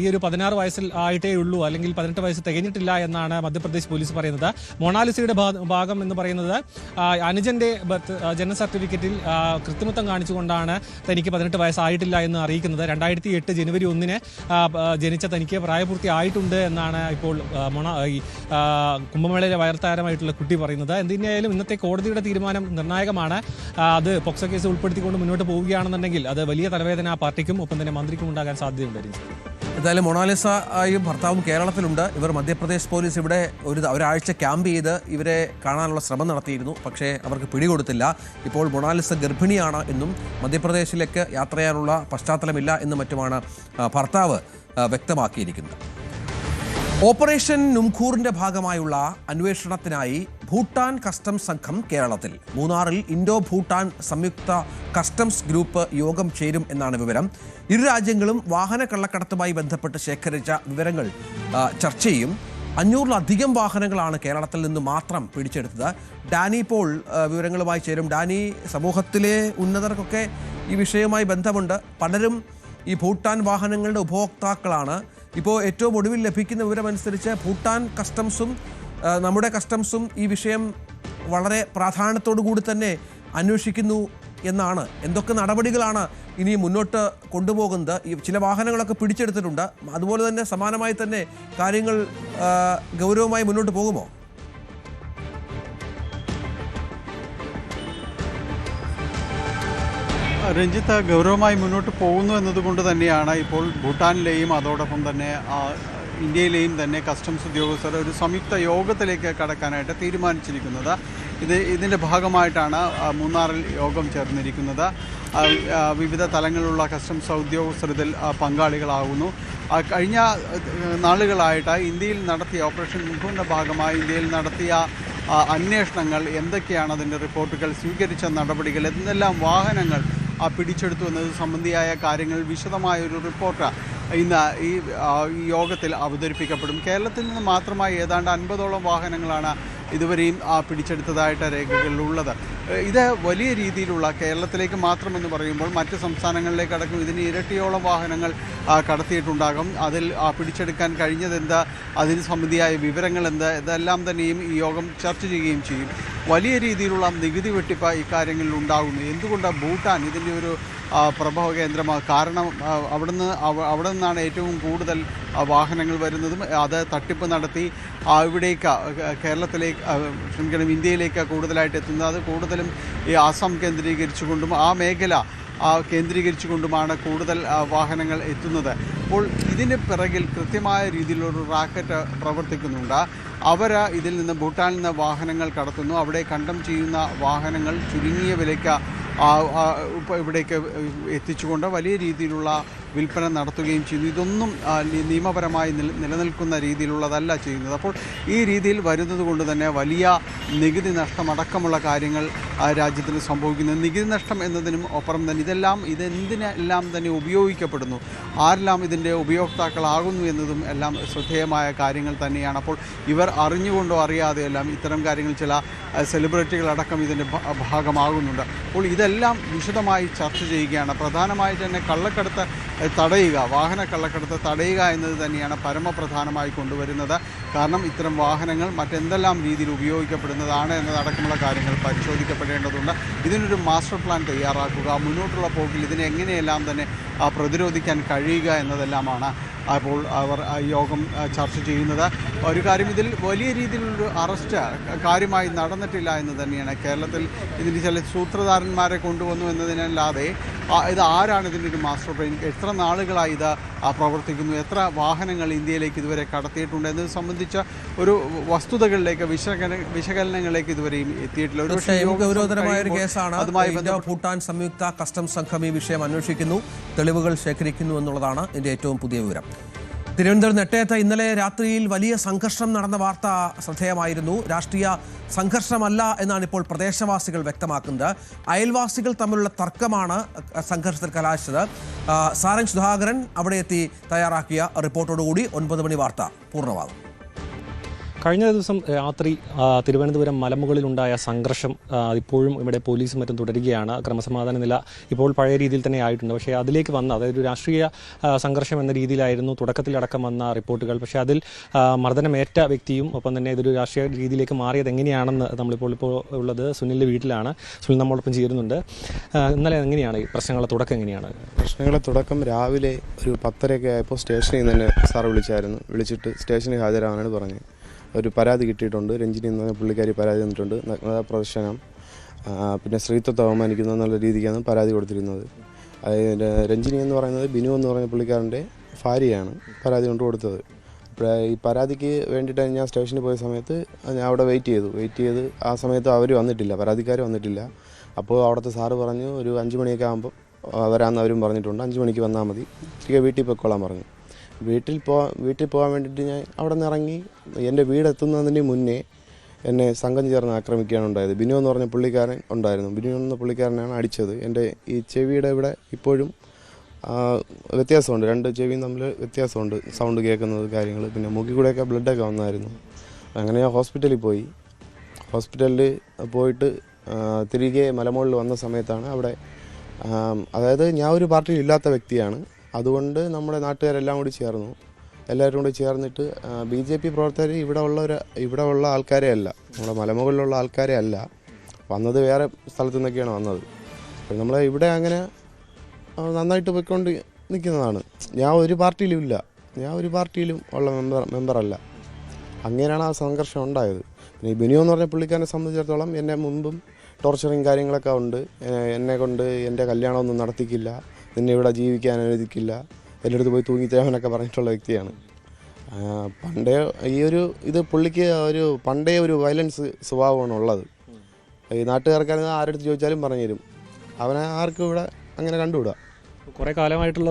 ഈ ഒരു 16 വയസ്സിൽ ആയിട്ടേ ഉള്ളൂ, അല്ലെങ്കിൽ 18 വയസ്സ് തികഞ്ഞിട്ടില്ല എന്നാണ് മധ്യപ്രദേശ് പോലീസ് പറയുന്നത്. മൊണാലിസയുടെ ഭാഗം എന്ന് പറയുന്നത് അനുജന്റെ ജനന സർട്ടിഫിക്കറ്റിൽ കൃത്രിമത്വം കാണിച്ചുകൊണ്ടാണ് തനിക്ക് 18 വയസ്സായിട്ടില്ല എന്ന് അറിയിക്കുന്നത്. 2008 ജനുവരി 1 ജനിച്ച തനിക്ക് പ്രായപൂർത്തി ആയിട്ടുണ്ട് എന്നാണ് ഇപ്പോൾ കുംഭമേളയിലെ വയർത്താരമായിട്ടുള്ള കുട്ടി പറയുന്നത്. എന്തിനായാലും ഇന്നത്തെ കോടതിയുടെ തീരുമാനം നിർണായകമാണ്. അത് പോക്സോ കേസ് ഉൾപ്പെടുത്തിക്കൊണ്ട് മുന്നോട്ട് പോവുകയാണെന്നുണ്ടെങ്കിൽ അത് വലിയ തലവേദന പാർട്ടിക്കും ഒപ്പം തന്നെ മന്ത്രിക്കും ഉണ്ടാകാൻ സാധ്യതയുണ്ടായിരുന്നു. എന്തായാലും മൊണാലിസയും ഭർത്താവും കേരളത്തിലുണ്ട്. ഇവർ മധ്യപ്രദേശ് പോലീസ് ഇവിടെ ഒരാഴ്ച ക്യാമ്പ് ചെയ്ത് ഇവരെ കാണാനുള്ള ശ്രമം നടത്തിയിരുന്നു. പക്ഷേ അവർക്ക് പിടികൊടുത്തില്ല. ഇപ്പോൾ മൊണാലിസ ഗർഭിണിയാണ് എന്നും മധ്യപ്രദേശിലേക്ക് യാത്ര ചെയ്യാനുള്ള പശ്ചാത്തലമില്ല എന്നും മറ്റുമാണ് ഭർത്താവ് വ്യക്തമാക്കിയിരിക്കുന്നത്. ഓപ്പറേഷൻ നുംഖൂറിന്റെ ഭാഗമായുള്ള അന്വേഷണത്തിനായി ഭൂട്ടാൻ കസ്റ്റംസ് സംഘം കേരളത്തിൽ. മൂന്നാറിൽ ഇൻഡോ ഭൂട്ടാൻ സംയുക്ത കസ്റ്റംസ് ഗ്രൂപ്പ് യോഗം ചേരും എന്നാണ് വിവരം. ഇരു രാജ്യങ്ങളും വാഹന കള്ളക്കടത്തുമായി ബന്ധപ്പെട്ട് ശേഖരിച്ച വിവരങ്ങൾ ചർച്ച ചെയ്യും. 500-ലധികം വാഹനങ്ങളാണ് കേരളത്തിൽ നിന്ന് മാത്രം പിടിച്ചെടുത്തത്. ഡാനി പോൾ വിവരങ്ങളുമായി ചേരും. ഡാനി, സമൂഹത്തിലെ ഉന്നതർക്കൊക്കെ ഈ വിഷയവുമായി ബന്ധമുണ്ട്. പലരും ഈ ഭൂട്ടാൻ വാഹനങ്ങളുടെ ഉപഭോക്താക്കളാണ്. ഇപ്പോൾ ഏറ്റവും ഒടുവിൽ ലഭിക്കുന്ന വിവരമനുസരിച്ച് ഭൂട്ടാൻ കസ്റ്റംസും നമ്മുടെ കസ്റ്റംസും ഈ വിഷയം വളരെ പ്രാധാന്യത്തോടു കൂടി തന്നെ അന്വേഷിക്കുന്നു എന്നാണ്. എന്തൊക്കെ നടപടികളാണ് ഇനി മുന്നോട്ട് കൊണ്ടുപോകുന്നത്? ഈ ചില വാഹനങ്ങളൊക്കെ പിടിച്ചെടുത്തിട്ടുണ്ട്. അതുപോലെ തന്നെ സമാനമായി തന്നെ കാര്യങ്ങൾ ഗൗരവമായി മുന്നോട്ട് പോകുമോ? രഞ്ജിത്ത്, ഗൗരവമായി മുന്നോട്ട് പോകുന്നു എന്നതുകൊണ്ട് തന്നെയാണ് ഇപ്പോൾ ഭൂട്ടാനിലെയും അതോടൊപ്പം തന്നെ ഇന്ത്യയിലെയും തന്നെ കസ്റ്റംസ് ഉദ്യോഗസ്ഥർ ഒരു സംയുക്ത യോഗത്തിലേക്ക് കടക്കാനായിട്ട് തീരുമാനിച്ചിരിക്കുന്നത്. ഇതിൻ്റെ ഭാഗമായിട്ടാണ് മൂന്നാറിൽ യോഗം ചേർന്നിരിക്കുന്നത്. വിവിധ തലങ്ങളിലുള്ള കസ്റ്റംസ് ഉദ്യോഗസ്ഥർ ഇതിൽ പങ്കാളികളാകുന്നു. കഴിഞ്ഞ നാളുകളായിട്ട് ഇന്ത്യയിൽ നടത്തിയ ഓപ്പറേഷൻ നുംഖൂറിൻ്റെ ഭാഗമായി ഇന്ത്യയിൽ നടത്തിയ അന്വേഷണങ്ങൾ എന്തൊക്കെയാണ്, അതിൻ്റെ റിപ്പോർട്ടുകൾ, സ്വീകരിച്ച നടപടികൾ, എന്തെല്ലാം വാഹനങ്ങൾ പിടിച്ചെടുത്തു എന്നത് സംബന്ധിയായ കാര്യങ്ങൾ വിശദമായൊരു റിപ്പോർട്ട് ഇന്ന് ഈ യോഗത്തിൽ അവതരിപ്പിക്കപ്പെടും. കേരളത്തിൽ നിന്ന് മാത്രമായി ഏതാണ്ട് 50ഓളം വാഹനങ്ങളാണ് ഇതുവരെയും പിടിച്ചെടുത്തതായിട്ട് രേഖകളിലുള്ളത്. ഇത് വലിയ രീതിയിലുള്ള, കേരളത്തിലേക്ക് മാത്രമെന്ന് പറയുമ്പോൾ മറ്റ് സംസ്ഥാനങ്ങളിലേക്കടക്കം ഇതിന് ഇരട്ടിയോളം വാഹനങ്ങൾ കടത്തിയിട്ടുണ്ടാകും. അതിൽ പിടിച്ചെടുക്കാൻ കഴിഞ്ഞതെന്ത്, അതിന് സംബന്ധിയായ വിവരങ്ങൾ എന്ത്, ഇതെല്ലാം തന്നെയും ഈ യോഗം ചർച്ച ചെയ്യുകയും ചെയ്യും. വലിയ രീതിയിലുള്ള നികുതി വെട്ടിപ്പ് ഇക്കാര്യങ്ങളിൽ ഉണ്ടാകുന്നു. എന്തുകൊണ്ട് ഭൂട്ടാൻ ഇതിൻ്റെ ഒരു പ്രഭവ കേന്ദ്രമാണ്? കാരണം അവിടെ നിന്നാണ് ഏറ്റവും കൂടുതൽ വാഹനങ്ങൾ വരുന്നതും അത് തട്ടിപ്പ് നടത്തി ഇന്ത്യയിലേക്ക് കൂടുതലായിട്ട് എത്തുന്നത്. അത് കൂടുതലും ഈ ആസാം കേന്ദ്രീകരിച്ചുകൊണ്ടും ആ മേഖല കേന്ദ്രീകരിച്ചുകൊണ്ടുമാണ് കൂടുതൽ വാഹനങ്ങൾ എത്തുന്നത്. അപ്പോൾ ഇതിന് പിറകിൽ കൃത്യമായ രീതിയിലൊരു റാക്കറ്റ് പ്രവർത്തിക്കുന്നുണ്ട്. അവർ ഇതിൽ നിന്ന് ഭൂട്ടാനിൽ നിന്ന് വാഹനങ്ങൾ കടത്തുന്നു. അവിടെ കണ്ടം ചെയ്യുന്ന വാഹനങ്ങൾ ചുരുങ്ങിയ വിലയ്ക്ക് ഇവിടേക്ക് എത്തിച്ചുകൊണ്ട് വലിയ രീതിയിലുള്ള വിൽപ്പന നടത്തുകയും ചെയ്യുന്നു. ഇതൊന്നും നിയമപരമായി നിലനിൽക്കുന്ന രീതിയിലുള്ളതല്ല ചെയ്യുന്നത്. അപ്പോൾ ഈ രീതിയിൽ വരുന്നത് കൊണ്ട് തന്നെ വലിയ നികുതി നഷ്ടമടക്കമുള്ള കാര്യങ്ങൾ രാജ്യത്തിന് സംഭവിക്കുന്നു. നികുതി നഷ്ടം എന്നതിനും ഒപ്പം തന്നെ ഇതെന്തിനെല്ലാം തന്നെ ഉപയോഗിക്കപ്പെടുന്നു, ആരെല്ലാം ഇതിൻ്റെ ഉപയോക്താക്കളാകുന്നു എന്നതും എല്ലാം ശ്രദ്ധേയമായ കാര്യങ്ങൾ തന്നെയാണ്. അപ്പോൾ ഇവർ അറിഞ്ഞുകൊണ്ടോ അറിയാതെയെല്ലാം ഇത്തരം കാര്യങ്ങൾ ചില സെലിബ്രിറ്റികളടക്കം ഇതിൻ്റെ ഭാഗമാകുന്നുണ്ട്. അപ്പോൾ ഇതെല്ലാം വിശദമായി ചർച്ച ചെയ്യുകയാണ്. പ്രധാനമായി തന്നെ കള്ളക്കടത്ത് തടയുക, വാഹന കള്ളക്കടത്ത് തടയുക എന്നത് തന്നെയാണ് പരമപ്രധാനമായി കൊണ്ടുവരുന്നത്. കാരണം ഇത്തരം വാഹനങ്ങൾ മറ്റെന്തെല്ലാം രീതിയിൽ ഉപയോഗിക്കപ്പെടുന്നതാണ് എന്നതടക്കമുള്ള കാര്യങ്ങൾ പരിശോധിക്കപ്പെടേണ്ടതുണ്ട്. ഇതിനൊരു മാസ്റ്റർ പ്ലാൻ തയ്യാറാക്കുക, മുന്നോട്ടുള്ള പോക്കിൽ ഇതിനെ എങ്ങനെയെല്ലാം തന്നെ പ്രതിരോധിക്കാൻ കഴിയുക എന്നതെല്ലാമാണ് അപ്പോൾ അവർ യോഗം ചർച്ച ചെയ്യുന്നത്. ഒരു കാര്യം, ഇതിൽ വലിയ രീതിയിലുള്ളൊരു അറസ്റ്റ് കാര്യമായി നടന്നിട്ടില്ല എന്ന് തന്നെയാണ്. കേരളത്തിൽ ഇതിന് ചില സൂത്രധാരന്മാരെ കൊണ്ടുവന്നു എന്നതിനല്ലാതെ ഇത് ആരാണ് ഇതിൻ്റെ ഒരു മാസ്റ്റർ പ്ലാൻ, എത്ര നാളുകളായി ഇത് പ്രവർത്തിക്കുന്നു, എത്ര വാഹനങ്ങൾ ഇന്ത്യയിലേക്ക് ഇതുവരെ കടത്തിയിട്ടുണ്ട് എന്നത് സംബന്ധിച്ച ഒരു വസ്തുതകളിലേക്ക് വിശകലനങ്ങളിലേക്ക് ഇതുവരെയും എത്തിയിട്ടില്ല. ഒരു ഗൗരവതരമായ ഒരു കേസാണ്. ഇന്ത്യ ഭൂട്ടാൻ സംയുക്ത കസ്റ്റംസ് സംഘം ഈ വിഷയം അന്വേഷിക്കുന്നു, തെളിവുകൾ ശേഖരിക്കുന്നു എന്നുള്ളതാണ് ഇതിന്റെ ഏറ്റവും പുതിയ വിവരം. തിരുവനന്തപുരം നെട്ടയത്ത് ഇന്നലെ രാത്രിയിൽ വലിയ സംഘർഷം നടന്ന വാർത്ത ശ്രദ്ധേയമായിരുന്നു. രാഷ്ട്രീയ സംഘർഷമല്ല എന്നാണ് ഇപ്പോൾ പ്രദേശവാസികൾ വ്യക്തമാക്കുന്നത്. അയൽവാസികൾ തമ്മിലുള്ള തർക്കമാണ് സംഘർഷത്തിൽ കലാശിച്ചത്. സാരംഗ് സുധാകരൻ അവിടെ എത്തി തയ്യാറാക്കിയ റിപ്പോർട്ടോടുകൂടി 9 മണി വാർത്ത പൂർണ്ണമാകും. കഴിഞ്ഞ ദിവസം രാത്രി തിരുവനന്തപുരം മലമുകളിലുണ്ടായ സംഘർഷം ഇപ്പോഴും ഇവിടെ പോലീസും മറ്റും തുടരുകയാണ്. ക്രമസമാധാന നില ഇപ്പോൾ പഴയ രീതിയിൽ തന്നെ ആയിട്ടുണ്ട്. പക്ഷേ അതിലേക്ക് വന്ന, അതായത് ഒരു രാഷ്ട്രീയ സംഘർഷം എന്ന രീതിയിലായിരുന്നു തുടക്കത്തിലടക്കം വന്ന റിപ്പോർട്ടുകൾ. പക്ഷേ അതിൽ മർദ്ദനമേറ്റ വ്യക്തിയും ഒപ്പം തന്നെ ഇതൊരു രാഷ്ട്രീയ രീതിയിലേക്ക് മാറിയത് എങ്ങനെയാണെന്ന് ഇപ്പോൾ ഉള്ളത് സുനിലിൻ്റെ വീട്ടിലാണ്. സുനിൽ നമ്മളോടൊപ്പം ചേരുന്നുണ്ട്. ഇന്നലെ എങ്ങനെയാണ് ഈ പ്രശ്നങ്ങളുടെ തുടക്കം എങ്ങനെയാണ്? പ്രശ്നങ്ങളുടെ തുടക്കം രാവിലെ ഒരു 10:30 ആയപ്പോൾ സ്റ്റേഷനിൽ നിന്ന് തന്നെ സാർ വിളിച്ചിട്ട് സ്റ്റേഷനിൽ ഹാജരാകാനാണ് പറഞ്ഞത്. ഒരു പരാതി കിട്ടിയിട്ടുണ്ട്. രഞ്ജിനി എന്ന പുള്ളിക്കാരി പരാതി തന്നിട്ടുണ്ട്. നഗ്നതാ പ്രദർശനം, പിന്നെ സ്ത്രീത്വത്തെ അവമാനിക്കുന്നു എന്നുള്ള രീതിക്കാണ് പരാതി കൊടുത്തിരുന്നത്. അതായത് രഞ്ജിനി എന്ന് പറയുന്നത് ബിനു എന്ന് പറയുന്ന പുള്ളിക്കാരൻ്റെ ഭാര്യയാണ് പരാതി കൊണ്ട് കൊടുത്തത്. ഈ പരാതിക്ക് വേണ്ടിയിട്ട് ഞാൻ സ്റ്റേഷനിൽ പോയ സമയത്ത് ഞാൻ അവിടെ വെയിറ്റ് ചെയ്ത് ആ സമയത്ത് അവർ വന്നിട്ടില്ല, പരാതിക്കാർ വന്നിട്ടില്ല. അപ്പോൾ അവിടുത്തെ സാറ് പറഞ്ഞു ഒരു 5 മണിയൊക്കെ ആകുമ്പോൾ വരാമെന്ന് അവരും പറഞ്ഞിട്ടുണ്ട്. 5 മണിക്ക് വന്നാൽ മതി, തിരികെ വീട്ടിൽ പൊയ്ക്കോളാൻ പറഞ്ഞു. വീട്ടിൽ പോകാൻ വേണ്ടിയിട്ട് ഞാൻ അവിടെ നിന്ന് ഇറങ്ങി. എൻ്റെ വീടെത്തുന്നതിന് മുന്നേ എന്നെ സംഘം ചേർന്ന് ആക്രമിക്കുകയാണ് ഉണ്ടായത്. ബിനു എന്ന് പറഞ്ഞ പുള്ളിക്കാരൻ ഉണ്ടായിരുന്നു. ബിനു എന്ന പുള്ളിക്കാരനാണ് അടിച്ചത്. എൻ്റെ ഈ ചെവിയുടെ ഇവിടെ ഇപ്പോഴും വ്യത്യാസമുണ്ട്, 2 ചെവിയും തമ്മിൽ വ്യത്യാസമുണ്ട്, സൗണ്ട് കേൾക്കുന്നത് കാര്യങ്ങൾ. പിന്നെ മൂക്കിൽ കൂടെയൊക്കെ ബ്ലഡൊക്കെ വന്നായിരുന്നു. അങ്ങനെ ഞാൻ ഹോസ്പിറ്റലിൽ പോയിട്ട് തിരികെ മലമുകളിൽ വന്ന സമയത്താണ് അവിടെ, അതായത് ഞാൻ ഒരു പാർട്ടിയിൽ ഇല്ലാത്ത വ്യക്തിയാണ്. അതുകൊണ്ട് നമ്മുടെ നാട്ടുകാരെല്ലാം കൂടി എല്ലാവരും കൂടി ചേർന്നിട്ട് BJP പ്രവർത്തകർ ഇവിടെ ഉള്ള ആൾക്കാരെ അല്ല, നമ്മുടെ മലമുകളിലുള്ള ആൾക്കാരെ അല്ല വന്നത്, വേറെ സ്ഥലത്തു നിന്നൊക്കെയാണ് വന്നത്. അപ്പോൾ നമ്മളെ ഇവിടെ അങ്ങനെ നന്നായിട്ട് പോയിക്കൊണ്ട് നിൽക്കുന്നതാണ്. ഞാൻ ഒരു പാർട്ടിയിലും ഉള്ള മെമ്പറല്ല. അങ്ങനെയാണ് ആ സംഘർഷം ഉണ്ടായത്. പിന്നെ ഈ ബിനു എന്ന് പറഞ്ഞ പുള്ളിക്കാരനെ സംബന്ധിച്ചിടത്തോളം എന്നെ മുമ്പും ടോർച്ചറിങ് കാര്യങ്ങളൊക്കെ ഉണ്ട്. എന്നെ കൊണ്ട് എൻ്റെ കല്യാണമൊന്നും നടത്തിക്കില്ല, നിന്നെ ഇവിടെ ജീവിക്കാൻ അനുവദിക്കില്ല, എൻ്റെ അടുത്ത് പോയി തൂങ്ങിത്തരാമെന്നൊക്കെ പറഞ്ഞിട്ടുള്ള വ്യക്തിയാണ്. പണ്ടേ പുള്ളിക്ക് പണ്ടേ ഒരു വയലൻസ് സ്വഭാവമാണ് ഉള്ളത്. ഈ നാട്ടുകാർക്ക് ആരെടുത്ത് ചോദിച്ചാലും പറഞ്ഞു തരും. അവനെ ആർക്കും ഇവിടെ അങ്ങനെ കണ്ടുകൂടാ. കുറേ കാലമായിട്ടുള്ള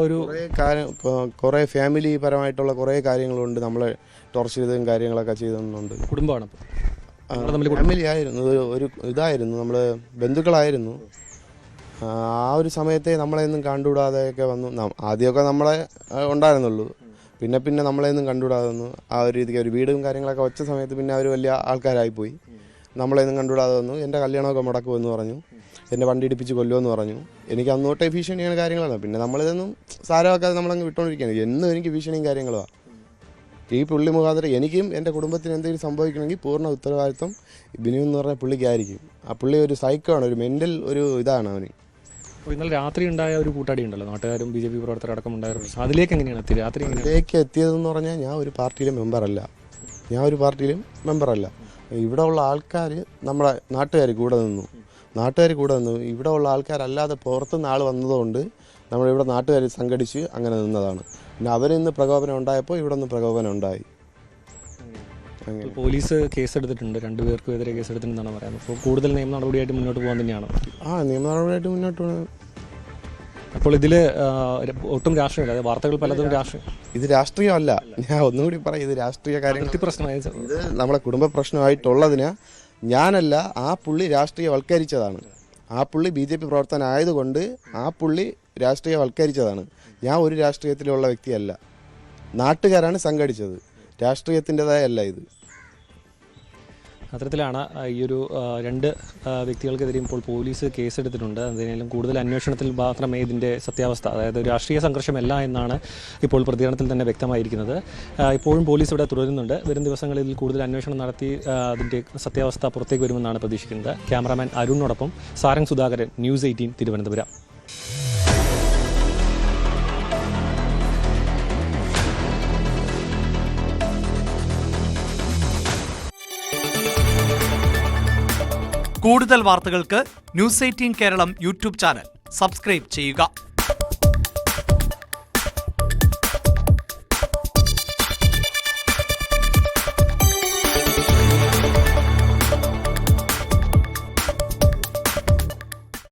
കുറേ ഫാമിലി പരമായിട്ടുള്ള കുറേ കാര്യങ്ങളുണ്ട്. നമ്മളെ ടോർച്ചർ ചെയ്തതും കാര്യങ്ങളൊക്കെ ചെയ്തുണ്ട്. കുടുംബമാണ്, ഫാമിലി ആയിരുന്നു, ഒരു ഇതായിരുന്നു, നമ്മൾ ബന്ധുക്കളായിരുന്നു. ആ ഒരു സമയത്തെ നമ്മളെയൊന്നും കണ്ടുകൂടാതെയൊക്കെ വന്നു. ആദ്യമൊക്കെ നമ്മളെ ഉണ്ടായിരുന്നുള്ളൂ, പിന്നെ നമ്മളെയൊന്നും കണ്ടുകൂടാതെ വന്നു. ആ ഒരു രീതിക്ക് ഒരു വീടും കാര്യങ്ങളൊക്കെ വെച്ച സമയത്ത് പിന്നെ അവർ വലിയ ആൾക്കാരായിപ്പോയി. നമ്മളെയൊന്നും കണ്ടുകൂടാതെ വന്നു. എൻ്റെ കല്യാണമൊക്കെ മുടക്കുമെന്ന് പറഞ്ഞു, എന്നെ വണ്ടി ഇടിപ്പിച്ച് കൊല്ലുമെന്ന് പറഞ്ഞു. എനിക്ക് അന്നോട്ടേ ഭീഷണിയാണ് കാര്യങ്ങളാണ്. പിന്നെ നമ്മളിതൊന്നും സാരമാക്കാതെ നമ്മളങ്ങ് വിട്ടുകൊണ്ടിരിക്കുകയാണ്. എന്നും എനിക്ക് ഭീഷണിയും കാര്യങ്ങളുമാണ്. ഈ പുള്ളി മുഖാന്തരം എനിക്കും എൻ്റെ കുടുംബത്തിന് എന്തെങ്കിലും സംഭവിക്കണമെങ്കിൽ പൂർണ്ണ ഉത്തരവാദിത്വം ബിനു എന്ന് പറഞ്ഞ പുള്ളിക്കായിരിക്കും. ആ പുള്ളി ഒരു സൈക്കോ ആണ്, ഒരു മെൻ്റൽ ഒരു ഇതാണ് അവന്. ഇന്നലെ രാത്രി ഉണ്ടായ ഒരു കൂട്ടാടി ഉണ്ടല്ലോ, നാട്ടുകാരും BJP പ്രവർത്തകരടക്കം ഉണ്ടായ പ്രശ്നം, അതിലേക്ക് അതിലേക്ക് എത്തിയതെന്ന് പറഞ്ഞാൽ ഞാൻ ഒരു പാർട്ടിയിലും മെമ്പറല്ല. ഇവിടെ ഉള്ള ആൾക്കാർ, നമ്മുടെ നാട്ടുകാർ കൂടെ നിന്നു. ഇവിടെ ഉള്ള ആൾക്കാരല്ലാതെ പുറത്തുനിന്ന് ആൾ വന്നതുകൊണ്ട് നമ്മളിവിടെ നാട്ടുകാർ സംഘടിച്ച് അങ്ങനെ നിന്നതാണ്. പിന്നെ അവരിന്ന് പ്രകോപനം ഉണ്ടായപ്പോൾ ഇവിടെ നിന്ന് പ്രകോപനം ഉണ്ടായി. പോലീസ് കേസെടുത്തിട്ടുണ്ട്, 2 പേർക്കും എതിരെ കേസെടുത്തിട്ടുണ്ടെന്നാണ് പറയുന്നത്. അപ്പോൾ കൂടുതൽ നിയമ നടപടിയായിട്ട് മുന്നോട്ട് പോകാൻ തന്നെയാണ്. നിയമ നടപടിയായിട്ട് മുന്നോട്ട് പോകണം. അപ്പോൾ ഇതിൽ ഒട്ടും രാഷ്ട്രീയമല്ല, അതായത് വാർത്തകൾ പലതും രാഷ്ട്രീയം. ഇത് രാഷ്ട്രീയമല്ല, ഞാൻ ഒന്നുകൂടി പറയാം, ഇത് രാഷ്ട്രീയ കാര്യങ്ങൾ പ്രശ്നമായ ഇത് നമ്മളെ കുടുംബ പ്രശ്നമായിട്ടുള്ളതിന് ഞാനല്ല, ആ പുള്ളി രാഷ്ട്രീയവൽക്കരിച്ചതാണ്. ആ പുള്ളി BJP പ്രവർത്തനമായതുകൊണ്ട് ആ പുള്ളി രാഷ്ട്രീയവൽക്കരിച്ചതാണ്. ഞാൻ ഒരു രാഷ്ട്രീയത്തിലുള്ള വ്യക്തിയല്ല, നാട്ടുകാരാണ് സംഘടിച്ചത്, രാഷ്ട്രീയത്തിൻ്റെതായ അല്ല ഇത്. അത്തരത്തിലാണ് ഈ ഒരു 2 വ്യക്തികൾക്കെതിരെ ഇപ്പോൾ പോലീസ് കേസെടുത്തിട്ടുണ്ട്. അതിനാലും കൂടുതൽ അന്വേഷണത്തിൽ മാത്രമേ ഇതിൻ്റെ സത്യാവസ്ഥ, അതായത് രാഷ്ട്രീയ സംഘർഷമല്ല എന്നാണ് ഇപ്പോൾ പ്രതികരണത്തിൽ തന്നെ വ്യക്തമായിരിക്കുന്നത്. ഇപ്പോഴും പോലീസ് ഇവിടെ തുടരുന്നുണ്ട്. വരും ദിവസങ്ങളിൽ കൂടുതൽ അന്വേഷണം നടത്തി അതിൻ്റെ സത്യാവസ്ഥ പുറത്തേക്ക് വരുമെന്നാണ് പ്രതീക്ഷിക്കുന്നത്. ക്യാമറാമാൻ അരുണിനോടൊപ്പം സാരംഗ് സുധാകരൻ, News 18 തിരുവനന്തപുരം. കൂടുതൽ വാർത്തകൾക്ക് News 18 Keralam YouTube channel subscribe ചെയ്യുക.